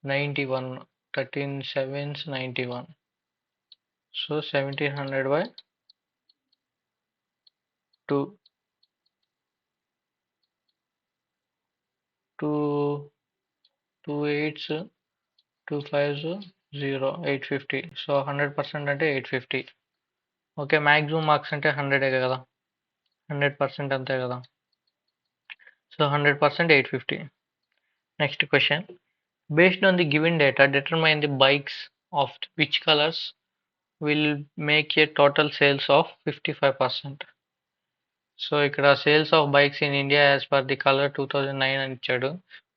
91 13 7s 91. So 1700/2 2 8s 2 5s 0 850. So 100% అంటే 850. ఓకే మ్యాక్సిమం మార్క్స్ అంటే 100 కదా. 100% అంతే కదా. So 100% 850. Next question. Based on the given data, determine the bikes of which colors will make a total sales of 55%. So ఇక్కడ sales of bikes in India as per the colour 2009 అని ఇచ్చాడు.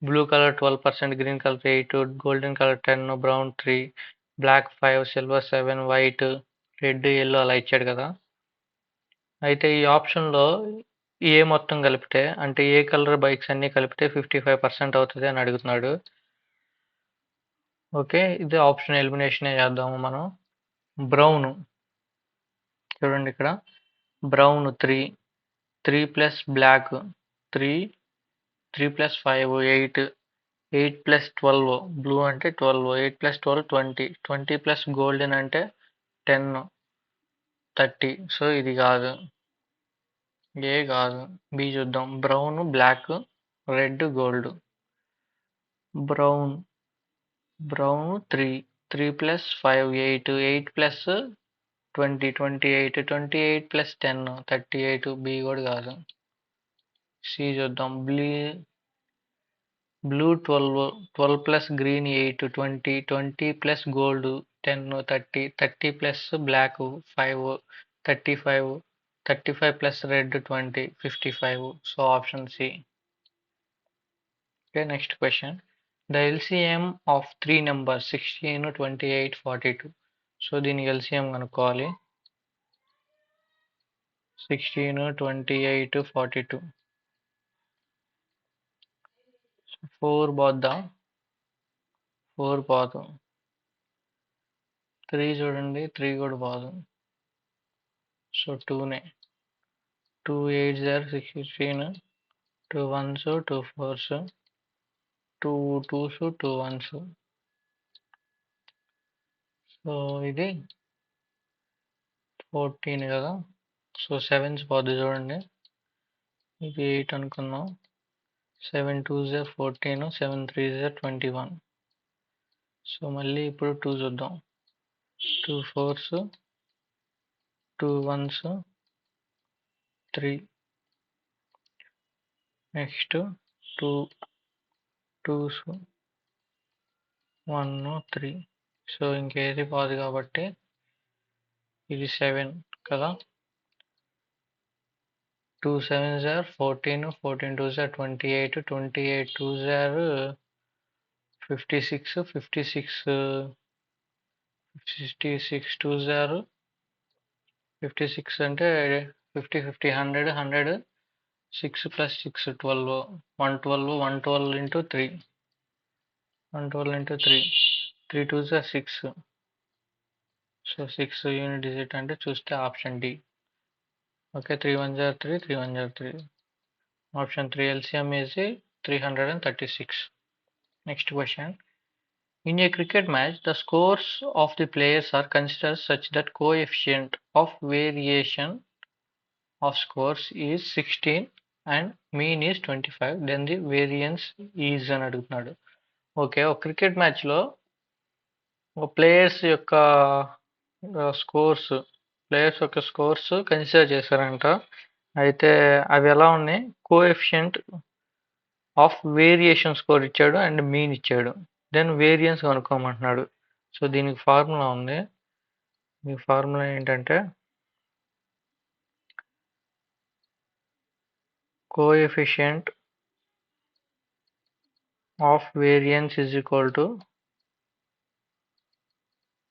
Blue colour 12%, green colour 8, golden colour 10, brown 3, black 5, silver 7, white, red, yellow అలా ఇచ్చాడు కదా. అయితే ఈ ఆప్షన్లో ఏ మొత్తం కలిపితే అంటే ఏ కలర్ బైక్స్ అన్నీ కలిపితే 55% అవుతుంది అని అడుగుతున్నాడు. ఓకే ఇది ఆప్షన్ ఎలిమినేషన్ చేద్దాము మనం. బ్రౌన్ చూడండి ఇక్కడ brown 3 plus black 3 plus 5 8 8 plus 12 blue అంటే 12 8 ప్లస్ 12 20 ప్లస్ గోల్డెన్ అంటే 10 30. సో ఇది కాదు, ఏ కాదు. బి చూద్దాం. Brown black red gold. Brown 3 plus 5 8 8 plus 20 28 28 plus 10 38. B కూడా కాదు. సి చూద్దాం. Blue 12 plus green 8 20 plus gold 10 30 plus black 5 35 plus red 20 55. So option C. Okay next question. The LCM of 3 numbers 16 28 42. సో దీని LCM కనుక్కోవాలి. 16 28 42. 4 పోద్దా. 4 పోదు. 3 చూడండి 3 కూడా పోదు. So 2నే. 2 8s are 16, 2 1s 2 4s 2 2s 2 1s. So ఇది 14 కదా. సో 7s పోద్ది చూడండి. ఇది 8 అనుకుందాం. 7 2s are 14, 7 3s are 21. So మళ్ళీ ఇప్పుడు 2 చూద్దాం. 2 4s 2 1s 3. Next 2 2s 1 3. So ఇంకేది పోదు కాబట్టి ఇది 7 కదా. 2 7s are 14, 14 2s are 28, 28 2s are 56, 56 2s are 56 అంటే 50 50 100 100 6 plus 6, 12. 112, 112 into 3. 112 into 3. 3 2s are 6. So 6 unit digit అంటే చూస్తే option D. Okay, 3 1s are 3, 3 1s are 3. Option 3 LCM is 336. Next question. In a cricket match, the scores of the players are considered such that coefficient of variation of scores is 16 and mean is 25. Then the variance is అని అడుగుతున్నాడు. Okay, ఒక cricket మ్యాచ్లో ఒక players యొక్క scores consider చేశారంట. అయితే అవి ఎలా ఉన్నాయి? కోఎఫిషియంట్ ఆఫ్ వేరియేషన్ స్కోర్ ఇచ్చాడు అండ్ మీన్ ఇచ్చాడు. దెన్ వేరియన్స్ కనుక్కోమంటున్నాడు. సో దీనికి ఫార్ములా ఉంది. ఈ ఫార్ములా ఏంటంటే coefficient of variance is equal to,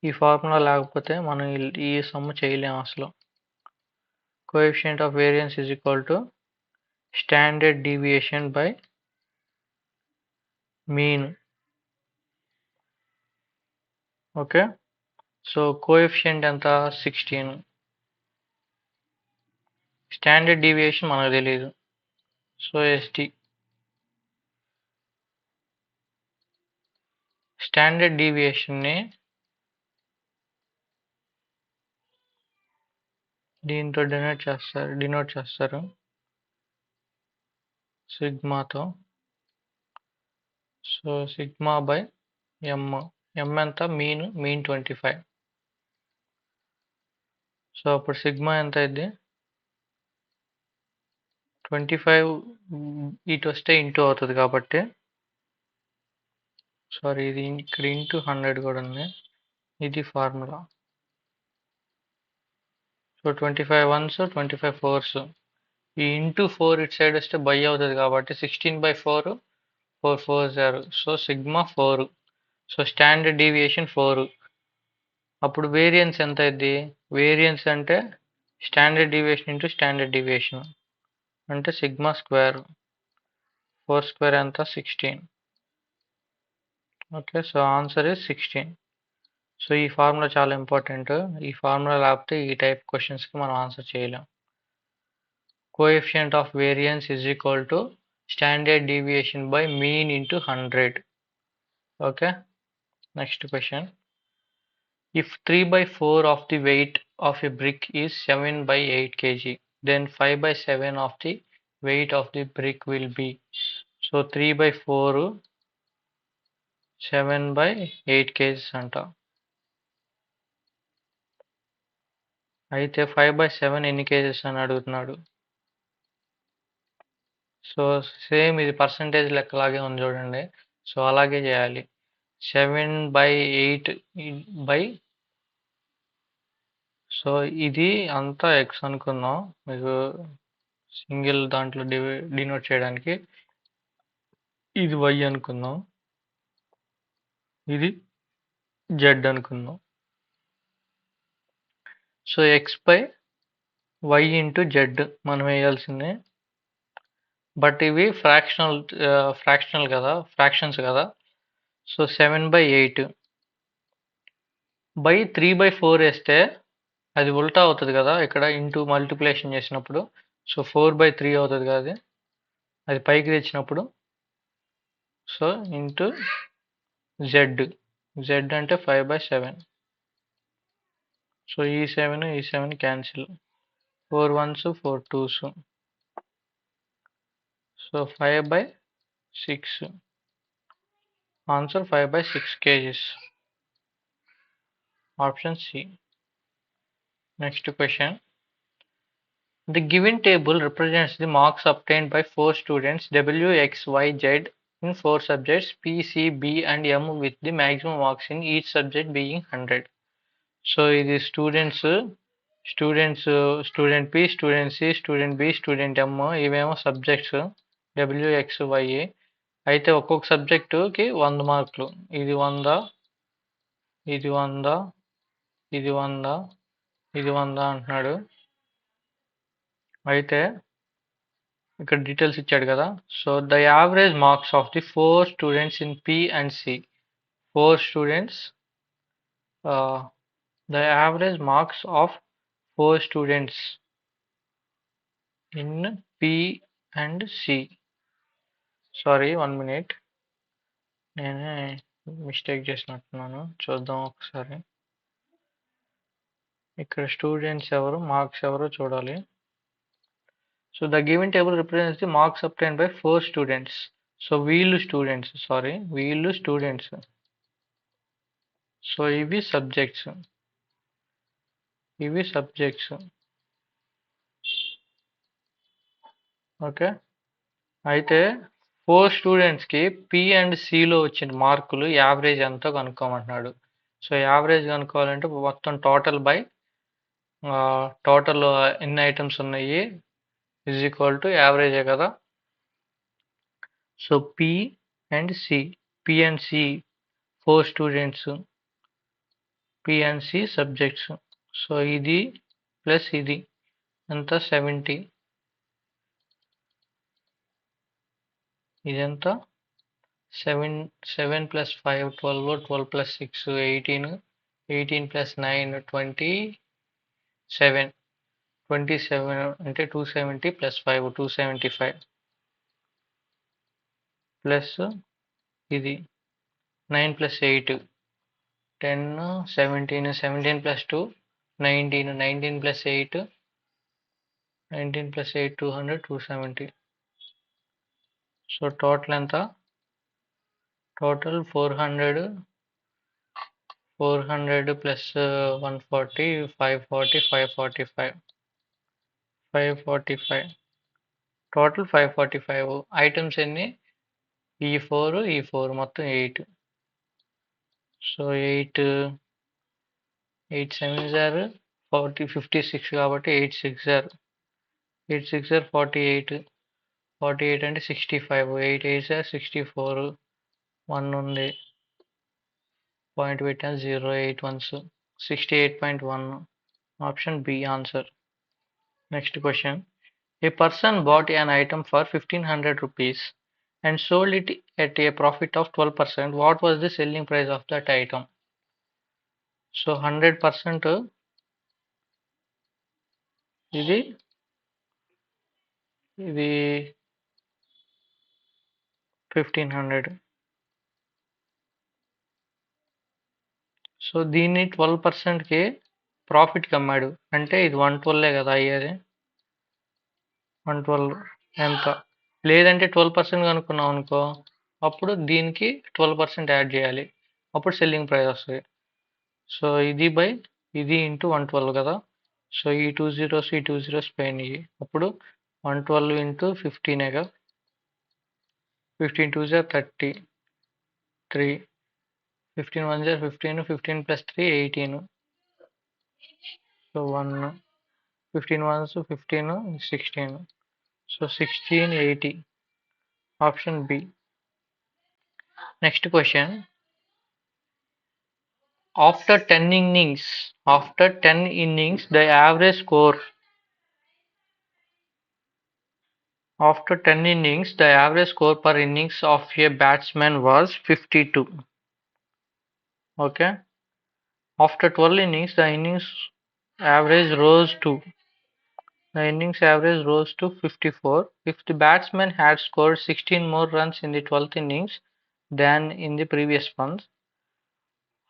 ఈ ఫార్ములా లేకపోతే మనం ఈ సమ్ చేయలేం అసలు. Coefficient of variance is equal to standard deviation by mean. Okay, so coefficient ఎంత? 16. స్టాండర్డ్ డీవియేషన్ మనకు తెలియదు. So ST. స్టాండర్డ్ డీవియేషన్ని దీంతో డినోట్ చేస్తారు సిగ్మాతో. సో సిగ్మా బై ఎమ్. ఎమ్ ఎంత? మీన్ 25. సో అప్పుడు సిగ్మా ఎంత అయింది? 25 ఇటు వస్తే ఇంటూ అవుతుంది కాబట్టి, సారీ ఇది ఇక్కడ ఇంటూ 100 కూడా ఉంది. ఇది ఫార్ములా. So 25 1s 25 4s. ఈ ఇంటూ 4 ఇటు సైడ్ వస్తే బై అవుతుంది కాబట్టి 16/4 4 4s are. So sigma 4. So standard deviation 4. అప్పుడు వేరియన్స్ ఎంత అయింది? వేరియన్స్ అంటే standard deviation into standard deviation అంటే సిగ్మా స్క్వేర్. 4 స్క్వేర్ ఎంత? 16. Okay, so answer is 16. So ఈ ఫార్ములా చాలా ఇంపార్టెంట్. ఈ ఫార్ములా లేకపోతే ఈ టైప్ క్వశ్చన్స్కి మనం ఆన్సర్ చేయలేం. Coefficient of variance is equal to standard deviation by mean into 100. Okay, next question. If 3/4 of the weight of a brick is 7/8 kg, then 5/7 of the weight of the brick will be. So 3/4 7/8 kgs అంట. అయితే 5/7 ఎన్ని kgs అని అడుగుతున్నాడు. So same ఇది percentage లెక్కలాగే ఉంది చూడండి. So అలాగే చేయాలి. 7/8 బై, సో ఇది అంతా ఎక్స్ అనుకుందాం మీకు సింగిల్ దాంట్లో డినోట్ చేయడానికి. ఇది వై అనుకుందాం, ఇది జెడ్ అనుకుందాం. So X by Y into Z మనం వేయాల్సిందే. బట్ ఇవి ఫ్రాక్షనల్ కదా, ఫ్రాక్షన్స్ కదా. సో 7/8 బై 3/4 వేస్తే అది ఉల్టా అవుతుంది కదా, ఇక్కడ ఇంటూ మల్టిప్లికేషన్ చేసినప్పుడు. సో 4/3 అవుతుంది కదా అది పైకి తెచ్చినప్పుడు. సో ఇంటూ జెడ్ అంటే 5/7. సో ఈ 7 cancel. 4 1s 4 2s. So 5/6. Answer 5/6 kgs. Option C. Next question. The given table represents the marks obtained by 4 students W, X, Y, Z in 4 subjects P, C, B and M with the maximum marks in each subject being 100. So ఇది student P, student C, student B, student M ఇవేమో subjects W, X, Y. అయితే ఒక్కొక్క సబ్జెక్టుకి 100 మార్కులు. ఇది 100, ఇది 100, ఇది 100, ఇది 100 అంటున్నాడు. అయితే ఇక్కడ డీటెయిల్స్ ఇచ్చాడు కదా. So the average marks of the 4 students in P and C. 4 students, the average marks of 4 students in P and C. Sorry 1 minute, నేనే మిస్టేక్ చేసినట్టున్నాను. చూద్దాం ఒకసారి. ఇక్కడ స్టూడెంట్స్ ఎవరు, మార్క్స్ ఎవరో చూడాలి. So the given table represents the marks obtained by 4 students. So వీళ్ళు students. So ఇవి సబ్జెక్ట్స్. ఓకే. అయితే 4 స్టూడెంట్స్కి P అండ్ Cలో వచ్చిన మార్కులు యావరేజ్ ఎంతో కనుక్కోమంటున్నాడు. సో యావరేజ్ కనుక్కోవాలంటే మొత్తం టోటల్ బై టోటల్ ఎన్ని ఐటమ్స్ ఉన్నాయి ఈజ్ ఈక్వల్ టు యావరేజే కదా. So P and C 4 students, P and C subjects. So ఇది ప్లస్ ఇది ఎంత 70, ఇదెంత 7 plus 5 12, 12 plus 6 18, 18 plus 9 27, 27 అంటే 270 plus 5 275 ప్లస్ ఇది 9 plus 8 10, 17, 17 plus 2 19, 19 plus 8 19 plus 8 200 270. So total ఎంత, టోటల్ 400 plus 140 540 545 టోటల్ 545. ఐటమ్స్ ఎన్ని, ఈ 4 మొత్తం 8. సో 8 7s are 40 56 కాబట్టి 8 6s are 48 అంటే 65, 8 8s are 64, 1 ఉంది, పాయింట్ పెట్టాను 0 8 1s 68.1. Option B answer. Next question. A person bought an item for 1500 rupees and sold it at a profit of 12%. What was the selling price of that item? So 100% ఇది 1500. So దీన్ని 12%కి ప్రాఫిట్కి అమ్మాడు అంటే ఇది 112 కదా అయ్యేది. 112 ఎంత, లేదంటే 12% కనుక్కున్నాం అనుకో, అప్పుడు దీనికి 12% యాడ్ చేయాలి, అప్పుడు సెల్లింగ్ ప్రైస్ వస్తుంది. సో ఇది బై ఇది ఇంటూ 112 కదా. సో ఈ 2 zeros ఈ 2 zeros పోయినాయి, అప్పుడు 112 ఇంటూ 15 కదా. 15 2s are 33, 15 1s are 15, 15 plus 3 18. So 1 15 1s 15 16. So 1680. Option B. Next question. After 10 innings, the average score per innings of a batsman was 52. Okay. After 12 innings, the innings average rose to 54. If the batsman had scored 16 more runs in the 12th innings than in the previous ones,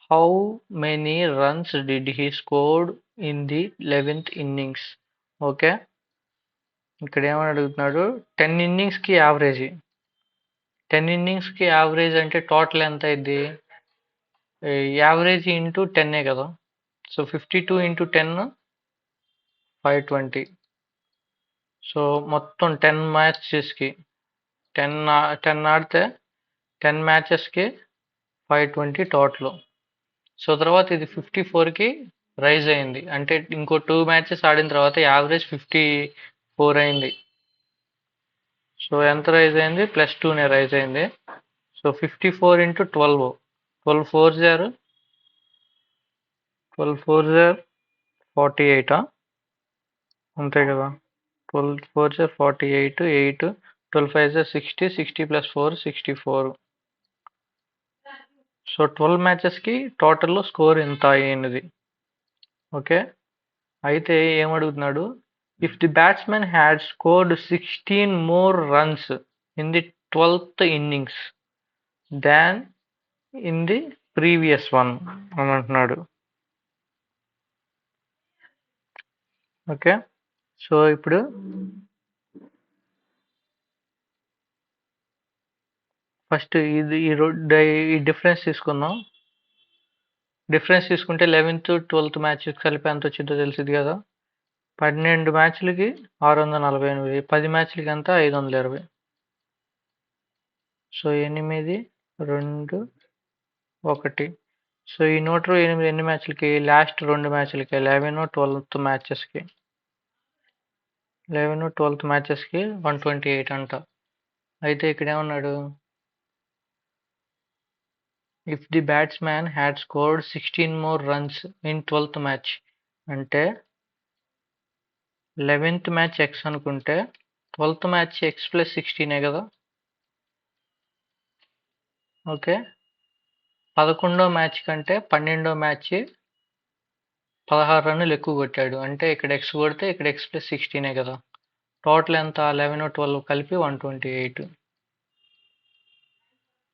how many runs did he scored in the 11th innings? Okay. ఇక్కడ ఏమని అడుగుతున్నాడు, 10 innings average అంటే total ఎంత అయింది, average into 10 కదా. So 52 into 10 520. So మొత్తం 10 మ్యాచెస్కి 10 ఆడితే 10 మ్యాచెస్కి 520 total. So తర్వాత ఇది 54కి రైజ్ అయింది, అంటే ఇంకో 2 మ్యాచెస్ ఆడిన తర్వాత యావరేజ్ 54 అయింది. సో ఎంత రైజ్ అయింది, +2నే రైజ్ అయింది. సో 54 ఇంటూ 12 12 4s are 48 అంతే కదా. 12 4 48, 8, 12 5 60, 60 plus 4 64. సో 12 మ్యాచెస్కి టోటల్ స్కోర్ ఎంత అయింది. ఓకే, అయితే ఏమడుగుతున్నాడు, if the batsmen had scored 16 more runs in the 12th innings than in the previous one అని అంటున్నాడు. ఓకే, సో ఇప్పుడు ఫస్ట్ ఈ డిఫరెన్స్ తీసుకుందాం. డిఫరెన్స్ తీసుకుంటే 11th 12th మ్యాచ్ కలిపి ఎంత వచ్చిందో తెలిసింది కదా. 12 మ్యాచ్లకి 648, 10 మ్యాచ్లకి ఎంత 520. సో 8, 2, 1. సో ఈ 108 ఎన్ని మ్యాచ్లకి, లాస్ట్ 2 మ్యాచ్లకి 11, 12th మ్యాచెస్కి 11, 12th మ్యాచెస్కి 128 అంట. అయితే ఇక్కడ ఏమన్నాడు, if the batsman had scored 16 more runs in 12th match అంటే 11th మ్యాచ్ ఎక్స్ అనుకుంటే 12th మ్యాచ్ ఎక్స్ ప్లస్ 16 కదా. ఓకే, 11వ మ్యాచ్ కంటే 12వ మ్యాచ్ 16 రన్నులు ఎక్కువ కొట్టాడు అంటే ఇక్కడ ఎక్స్ కొడితే ఇక్కడ ఎక్స్ ప్లస్ 16 కదా. టోటల్ ఎంత, 11, 12 కలిపి 128.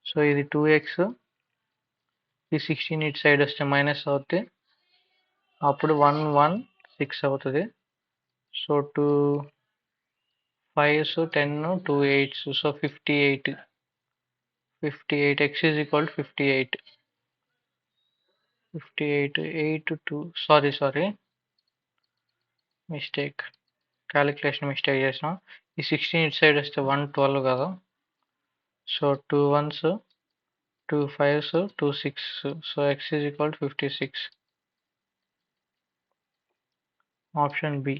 సో ఇది 2x, ఈ 16 ఇటు సైడ్ వస్తే మైనస్ అవుతుంది, అప్పుడు 116 అవుతుంది. So 2 5s 10 2 8s, so 58. x is equal to 58. 8 2 sorry mistake, calculation mistake చేసిన. ఈ 16 ఇటు సైడ్ వస్తే 112 కదా. So 2 1s 2 5s 2 6s, so x is equal to 56. Option B.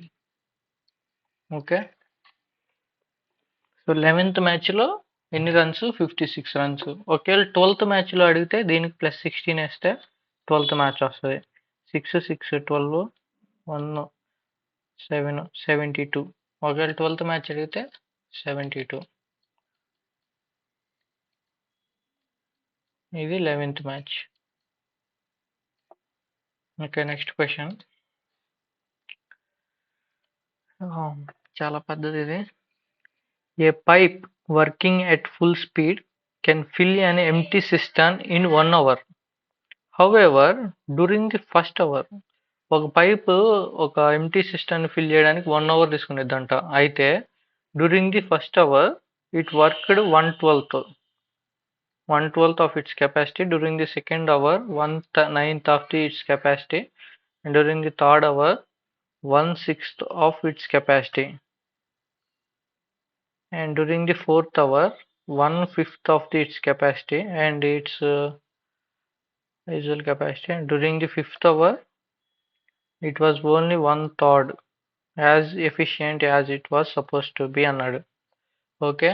Okay, so 11th మ్యాచ్లో ఎన్ని రన్స్, 56 రన్స్. ఒకవేళ 12th మ్యాచ్లో అడిగితే దీనికి ప్లస్ 16 వేస్తే 12th మ్యాచ్ వస్తుంది. 6 6 12 1 7 72. ఒకవేళ 12th మ్యాచ్ అడిగితే 72. ఇది 11th match. Okay, next question. చాలా పెద్దది ఇది. A pipe working at full speed can fill an empty cistern in 1 hour. However, during the first hour, ఒక పైప్ ఒక ఎంటీ సిస్టమ్ ఫిల్ చేయడానికి 1 hour తీసుకునేదంట. అయితే during the first hour it worked 1/12 of its capacity. During the second hour 1/9 of its capacity, and during the third hour 1/6 of its capacity, and during the fourth hour 1/5 of its capacity and its usual capacity, and during the fifth hour it was only 1/3 as efficient as it was supposed to be అన్నాడు. Okay,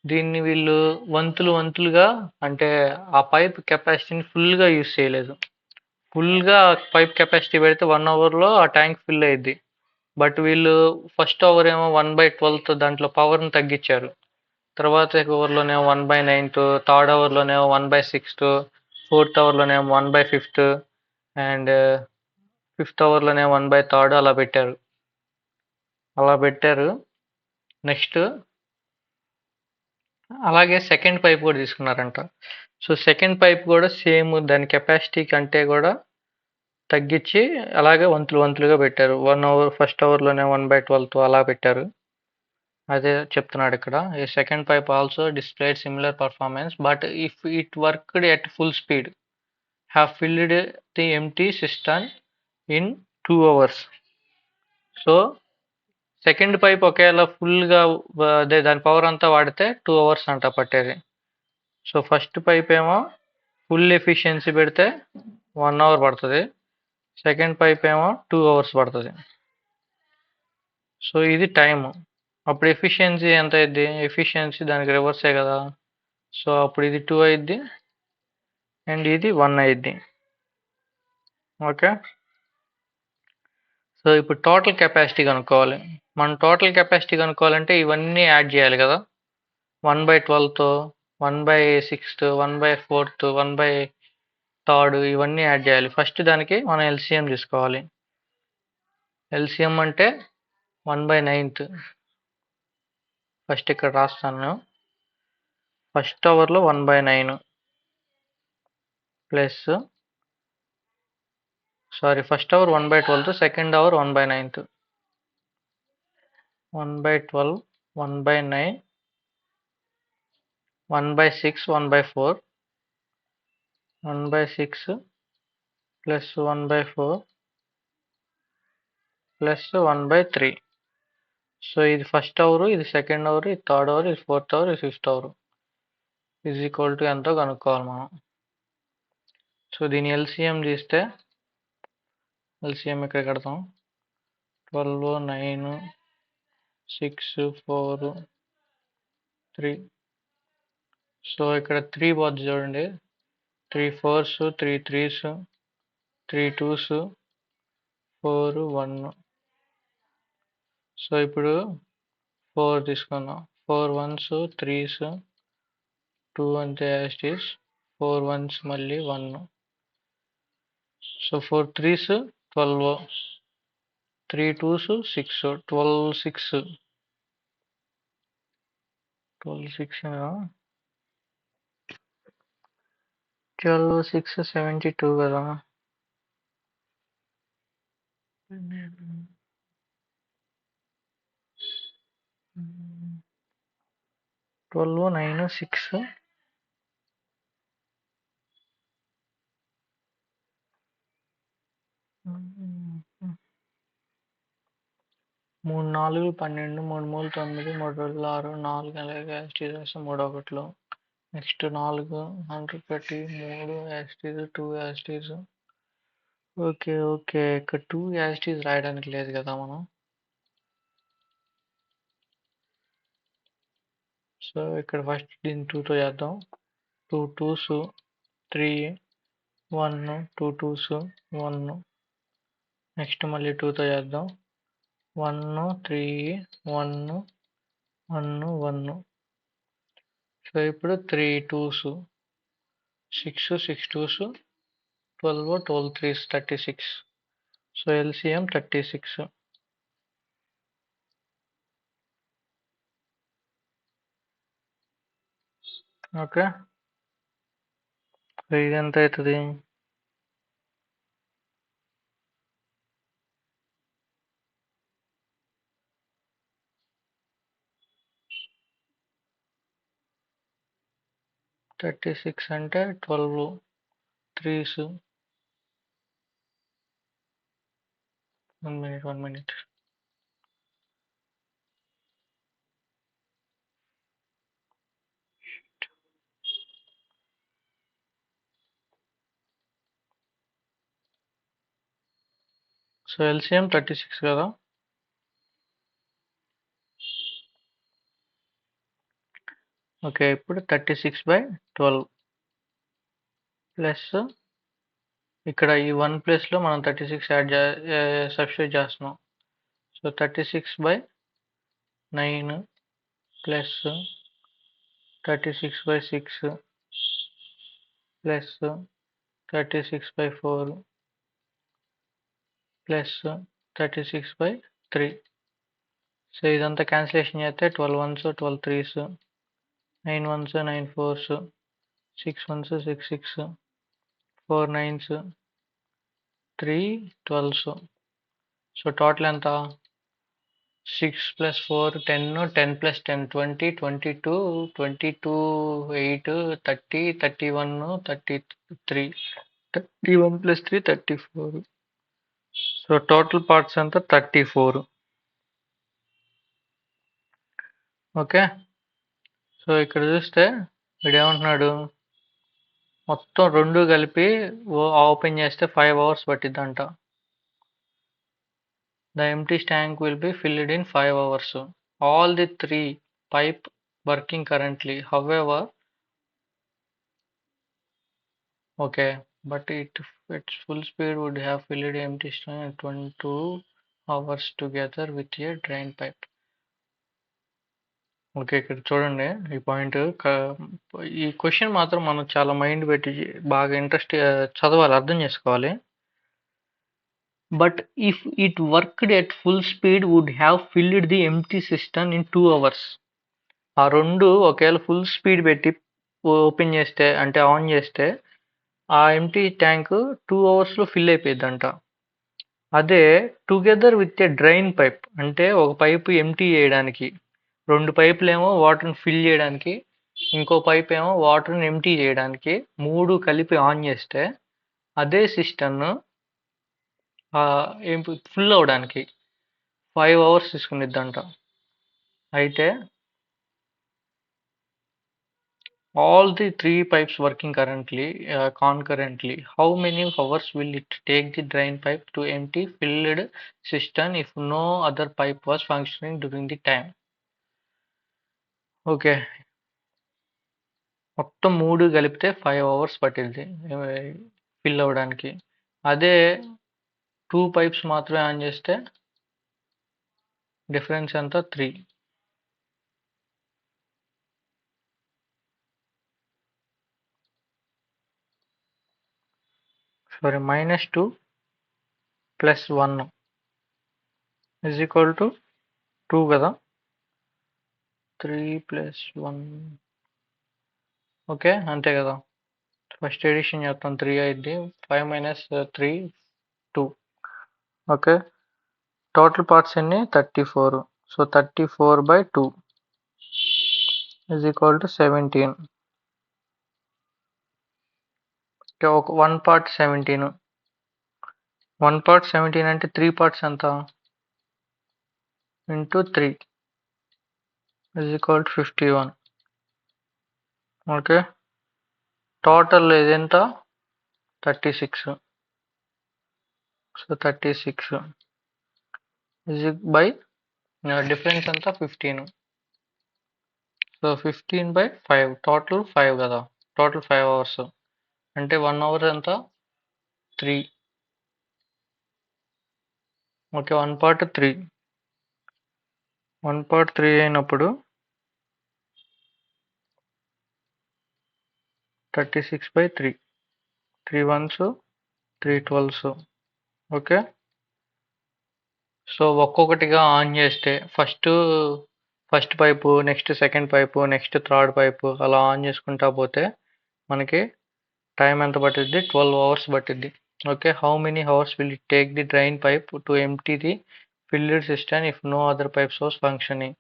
దీన్ని వీళ్ళు వంతులుగా అంటే ఆ pipe కెపాసిటీని ఫుల్గా use చేయలేదు. ఫుల్గా pipe capacity పెడితే 1 అవర్లో ఆ ట్యాంక్ ఫిల్ అయ్యిద్ది. బట్ వీళ్ళు ఫస్ట్ అవర్ ఏమో 1/12 దాంట్లో పవర్ని తగ్గించారు. తర్వాత ఓవర్లోనేమో 1/9, థర్డ్ అవర్లోనేమో 1/6, ఫోర్త్ అవర్లోనేమో 1/5, అండ్ ఫిఫ్త్ అవర్లోనేమో 1/3 అలా పెట్టారు. నెక్స్ట్ అలాగే సెకండ్ పైప్ కూడా తీసుకున్నారంట. సో సెకండ్ పైప్ కూడా సేమ్ దాని కెపాసిటీ కంటే కూడా తగ్గించి అలాగే వంతులుగా పెట్టారు. 1 అవర్ ఫస్ట్ అవర్లోనే 1/12 అలా పెట్టారు. అదే చెప్తున్నాడు ఇక్కడ. ఈ second pipe also displayed similar performance but if it worked at full speed have filled the empty system in 2 hours. So second pipe ఒకవేళ ఫుల్గా అదే దాని పవర్ అంతా వాడితే 2 hours అంట పట్టేది. సో ఫస్ట్ పైప్ ఏమో ఫుల్ ఎఫిషియన్సీ పెడితే 1 hour పడుతుంది, సెకండ్ పైప్ ఏమో 2 hours పడుతుంది. సో ఇది టైము. అప్పుడు ఎఫిషియన్సీ ఎంత అయింది, ఎఫిషియన్సీ దానికి రివర్సే కదా. సో అప్పుడు ఇది 2 అయింది అండ్ ఇది 1 అయింది. ఓకే, సో ఇప్పుడు టోటల్ కెపాసిటీ కనుక్కోవాలి. మనం టోటల్ కెపాసిటీ కనుక్కోవాలంటే ఇవన్నీ యాడ్ చేయాలి కదా. 1/12తో 1/6 1/4 1/3 ఇవన్నీ యాడ్ చేయాలి. ఫస్ట్ దానికి మనం ఎల్సిఎం తీసుకోవాలి. ఎల్సిఎం అంటే 1/9. ఫస్ట్ ఇక్కడ రాస్తాను. ఫస్ట్ అవర్లో 1/9 ప్లస్ ఫస్ట్ అవర్ 1/12, సెకండ్ అవర్ 1/9. 1/12 1/9 1/6 1/4 1/6 ప్లస్ 1/4 ప్లస్ 1/3. సో ఇది ఫస్ట్ అవర్, ఇది సెకండ్ అవర్, ఇది థర్డ్ అవర్, ఇది ఫోర్త్ అవర్, ఇది fifth hour. Is equal to ఎంతో కనుక్కోవాలి మనం. సో దీని ఎల్సిఎం తీస్తే ఎల్సిఎం ఇక్కడ కడతాం. 12 9 6 4 3. సో ఇక్కడ 3 పోద్ది చూడండి. 3 4s 3 3s 3 2s 4 1. సో ఇప్పుడు 4 తీసుకుందాం. 4 1s 3s 2 అంతే యాజ్ ఇట్ ఈస్. 4 1s మళ్ళీ 1. సో 4 3s 12, 3 2s 6, 12 6 12 6 12 6 72 కదా. 12 9 6 3 4 12 3 3 9 3 2 6 4 అలాగే యాస్టీస్ 3 1లో నెక్స్ట్ 4 100 3 యాస్టీస్ 2 యాస్టీస్. ఓకే ఓకే ఇక్కడ 2 యాస్టీస్ రాయడానికి లేదు కదా మనం. సో ఇక్కడ ఫస్ట్ దీన్ని 2తో చేద్దాం. 2 2s 3 1 2 2s 1. నెక్స్ట్ మళ్ళీ 2తో చేద్దాం. 1 3 1 1 1. సో ఇప్పుడు 3 2s 6 6 2s 12 12 3s 36. So LCM 36. Okay. So ఇది ఎంత అవుతుంది? 36 అంటే 12 3s. 1 minute. సో ఎల్సిఎం 36 కదా. ఓకే ఇప్పుడు 36/12 ప్లస్ ఇక్కడ ఈ 1 ప్లేస్లో మనం 36 సబ్స్టిట్యూట్ చేస్తున్నాం. So 36/9 plus 36/6 plus 36/4 plus 36/3. So ఇదంతా క్యాన్సిలేషన్ చేస్తే 12 1s 12 3s 9 1s 9 4s 6 1s 6 6 4 9s 3 12s. So total ఎంత? 6 + 4 10 10 + 10 20 22 22 8 30 31 33 31 + 3 34. సో టోటల్ పార్ట్స్ అంతా 34. ఓకే. సో ఇక్కడ చూస్తే వీడు ఏమంటున్నాడు, మొత్తం రెండు కలిపి ఓపెన్ చేస్తే 5 hours పట్టిద్దంట. The empty tank will be filled in 5 hours. All the 3 pipe working currently. However, okay, but its full speed would have filled empty tank 22 hours together with a drain pipe. Okay. ఇక్కడ చూడండి ఈ point ఈ question మాత్రం మనం చాలా mind పెట్టి బాగా చదవాలి, అర్థం చేసుకోవాలి. But if it worked at full speed would have filled the empty system in 2 hours. ఆ 2 ఒకవేళ ఫుల్ స్పీడ్ పెట్టి ఓపెన్ చేస్తే అంటే ఆన్ చేస్తే ఆ ఎంప్టీ ట్యాంక్ 2 అవర్స్‌లో ఫిల్ అయిపోయిద్దంట. అదే together with a drain pipe అంటే ఒక పైపు ఎంప్టీ చేయడానికి, 2 పైపులేమో వాటర్‌ని ఫిల్ చేయడానికి, ఇంకో పైప్ ఏమో వాటర్‌ని ఎంప్టీ చేయడానికి 3 కలిపి ఆన్ చేస్తే అదే సిస్టమ్‌ను ఫుల్ అవ్వడానికి 5 అవర్స్ తీసుకునిద్దంట. అయితే all the 3 pipes working concurrently, how many hours will it take the drain pipe to empty filled cistern if no other pipe was functioning during the time? Okay. మొత్తం 3 కలిపితే 5 hours పట్టిద్ది fill అవ్వడానికి. అదే 2 pipes మాత్రమే on చేస్తే difference ఎంత? 3. Sorry, -2 + 1 = 2 కదా. 3 + 1 okay. అంతే కదా. ఫస్ట్ ఎడిషన్ చేస్తాం, 3 అయింది. 5 - 3 2. ఓకే. టోటల్ పార్ట్స్ ఎన్ని? 34. సో 34/2 = 17. ఓకే. 1 పార్ట్ 17. 1 పార్ట్ 17 అంటే 3 పార్ట్స్ ఎంత? ఇంటూ 3 = 51. ఓకే. టోటల్ ఇది ఎంత? 36. సో 36 బై డిఫరెన్స్ ఎంత? 15. సో 15/5 టోటల్ 5 కదా. టోటల్ 5 అవర్స్ అంటే 1 అవర్ ఎంత? 3. ఓకే. 1 పార్ట్ 3. 1 పార్ట్ 3 అయినప్పుడు 36/3. 3 1s 3 12s. ఓకే. సో ఒక్కొక్కటిగా ఆన్ చేస్తే first pipe, next second pipe, next third pipe అలా ఆన్ చేసుకుంటా పోతే మనకి టైం ఎంత పట్టిద్ది? 12 అవర్స్ పట్టిద్ది. Okay. How many hours will it take the drain pipe to empty the filled system if no other pipes was functioning?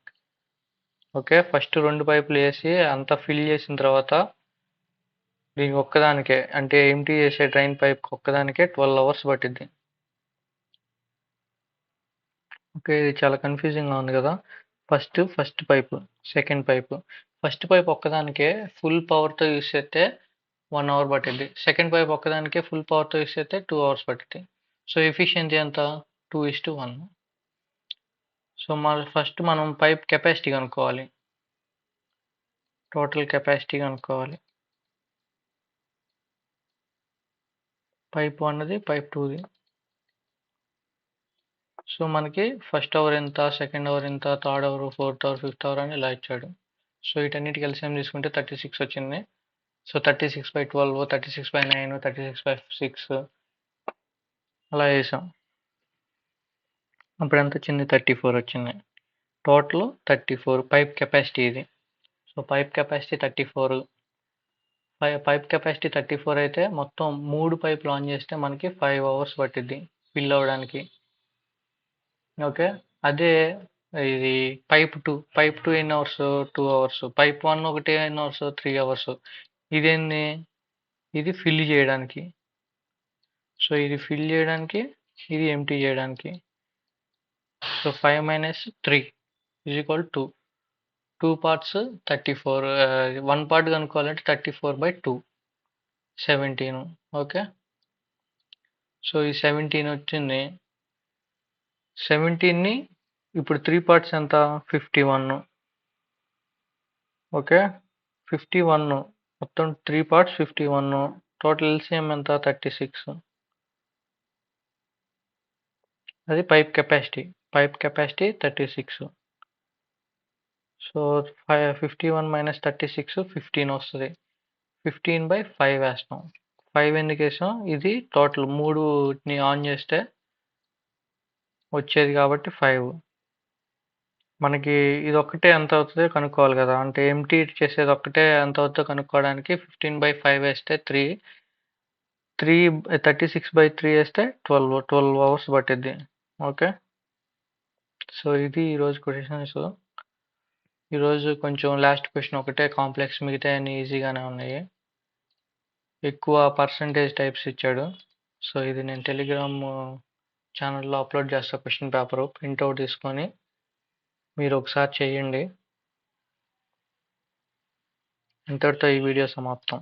Okay. First 2 పైపులు వేసి అంతా ఫిల్ చేసిన తర్వాత దీనికి ఒక్కదానికే అంటే ఎంప్టీ చేసే డ్రైన్ పైప్ ఒక్కదానికే 12 అవర్స్ పట్టిద్ది. ఓకే. ఇది చాలా కన్ఫ్యూజింగ్గా ఉంది కదా. First pipe, second pipe. First pipe ఒక్కదానికే ఫుల్ పవర్తో యూస్ చేస్తే 1 అవర్ పట్టిద్ది. సెకండ్ పైప్ ఒక్కదానికే ఫుల్ పవర్తో యూస్ చేస్తే 2 అవర్స్ పట్టిద్ది. సో ఎఫిషియన్సీ ఎంత? 2:1. సో ఫస్ట్ మనం పైప్ కెపాసిటీ కనుక్కోవాలి. టోటల్ కెపాసిటీ కనుక్కోవాలి. పైప్ 1ది, పైప్ 2ది. సో మనకి ఫస్ట్ అవర్ ఎంత, సెకండ్ అవర్ ఎంత, third hour, fourth hour, fifth hour అని ఇలా ఇచ్చాడు. సో వీటన్నిటికి ఎల్సిఎం తీసుకుంటే 36 వచ్చింది. సో 36/12, 36/9, 36/6 అలా వేసాం. అప్పుడు ఎంత వచ్చింది? 34 వచ్చింది. టోటల్ 34 పైప్ కెపాసిటీ ఇది. So pipe capacity 34. Pipe capacity 34 అయితే మొత్తం 3 పైపులు ఆన్ చేస్తే మనకి 5 అవర్స్ పట్టిద్ది ఫిల్ అవ్వడానికి. ఓకే. అదే ఇది పైప్ 2 ఎన్ని అవర్స్? 2 అవర్స్. పైప్ 1 ఒకటి ఎన్ని అవర్స్? 3 అవర్స్. ఇదేంది? ఇది ఫిల్ చేయడానికి. సో ఇది ఫిల్ చేయడానికి, ఇది ఎంప్టీ చేయడానికి. సో 5 - 3 = 2. 2 పార్ట్స్ 34. 1 పార్ట్ కనుక్కోవాలంటే 34/2 17. ఓకే. సో ఈ 17 వచ్చింది. 17ని ఇప్పుడు 3 పార్ట్స్ ఎంత? 51. ఓకే. 51 మొత్తం 3 పార్ట్స్ 51. టోటల్ ఎల్సిఎం ఎంత? 36. అది పైప్ కెపాసిటీ 36. సో 51 మైనస్ 36 15 వస్తుంది. 15/5 వేస్తాం. 5 ఎందుకు వేసాం, ఇది టోటల్ 3ని ఆన్ చేస్తే వచ్చేది కాబట్టి 5. మనకి ఇది ఒక్కటే ఎంత అవుతుందో కనుక్కోవాలి కదా, అంటే ఎంటీ చేసేది ఒక్కటే ఎంత అవుతుందో కనుక్కోవడానికి 15/5 వేస్తే 3, 36/3 వేస్తే 12 అవర్స్ పట్టిద్ది. ఓకే, సో ఇది ఈరోజు క్వశ్చన్స్. ఈరోజు కొంచెం లాస్ట్ క్వశ్చన్ ఒకటే కాంప్లెక్స్, మిగతా అన్ని ఈజీగానే ఉన్నాయి. ఎక్కువ పర్సంటేజ్ టైప్స్ ఇచ్చాడు. సో ఇది నేను టెలిగ్రామ్ ఛానల్లో అప్లోడ్ చేస్తా క్వశ్చన్ పేపర్, ప్రింట్అవుట్ తీసుకొని మీరు ఒకసారి చేయండి. ఇంతటితో ఈ వీడియో సమాప్తం.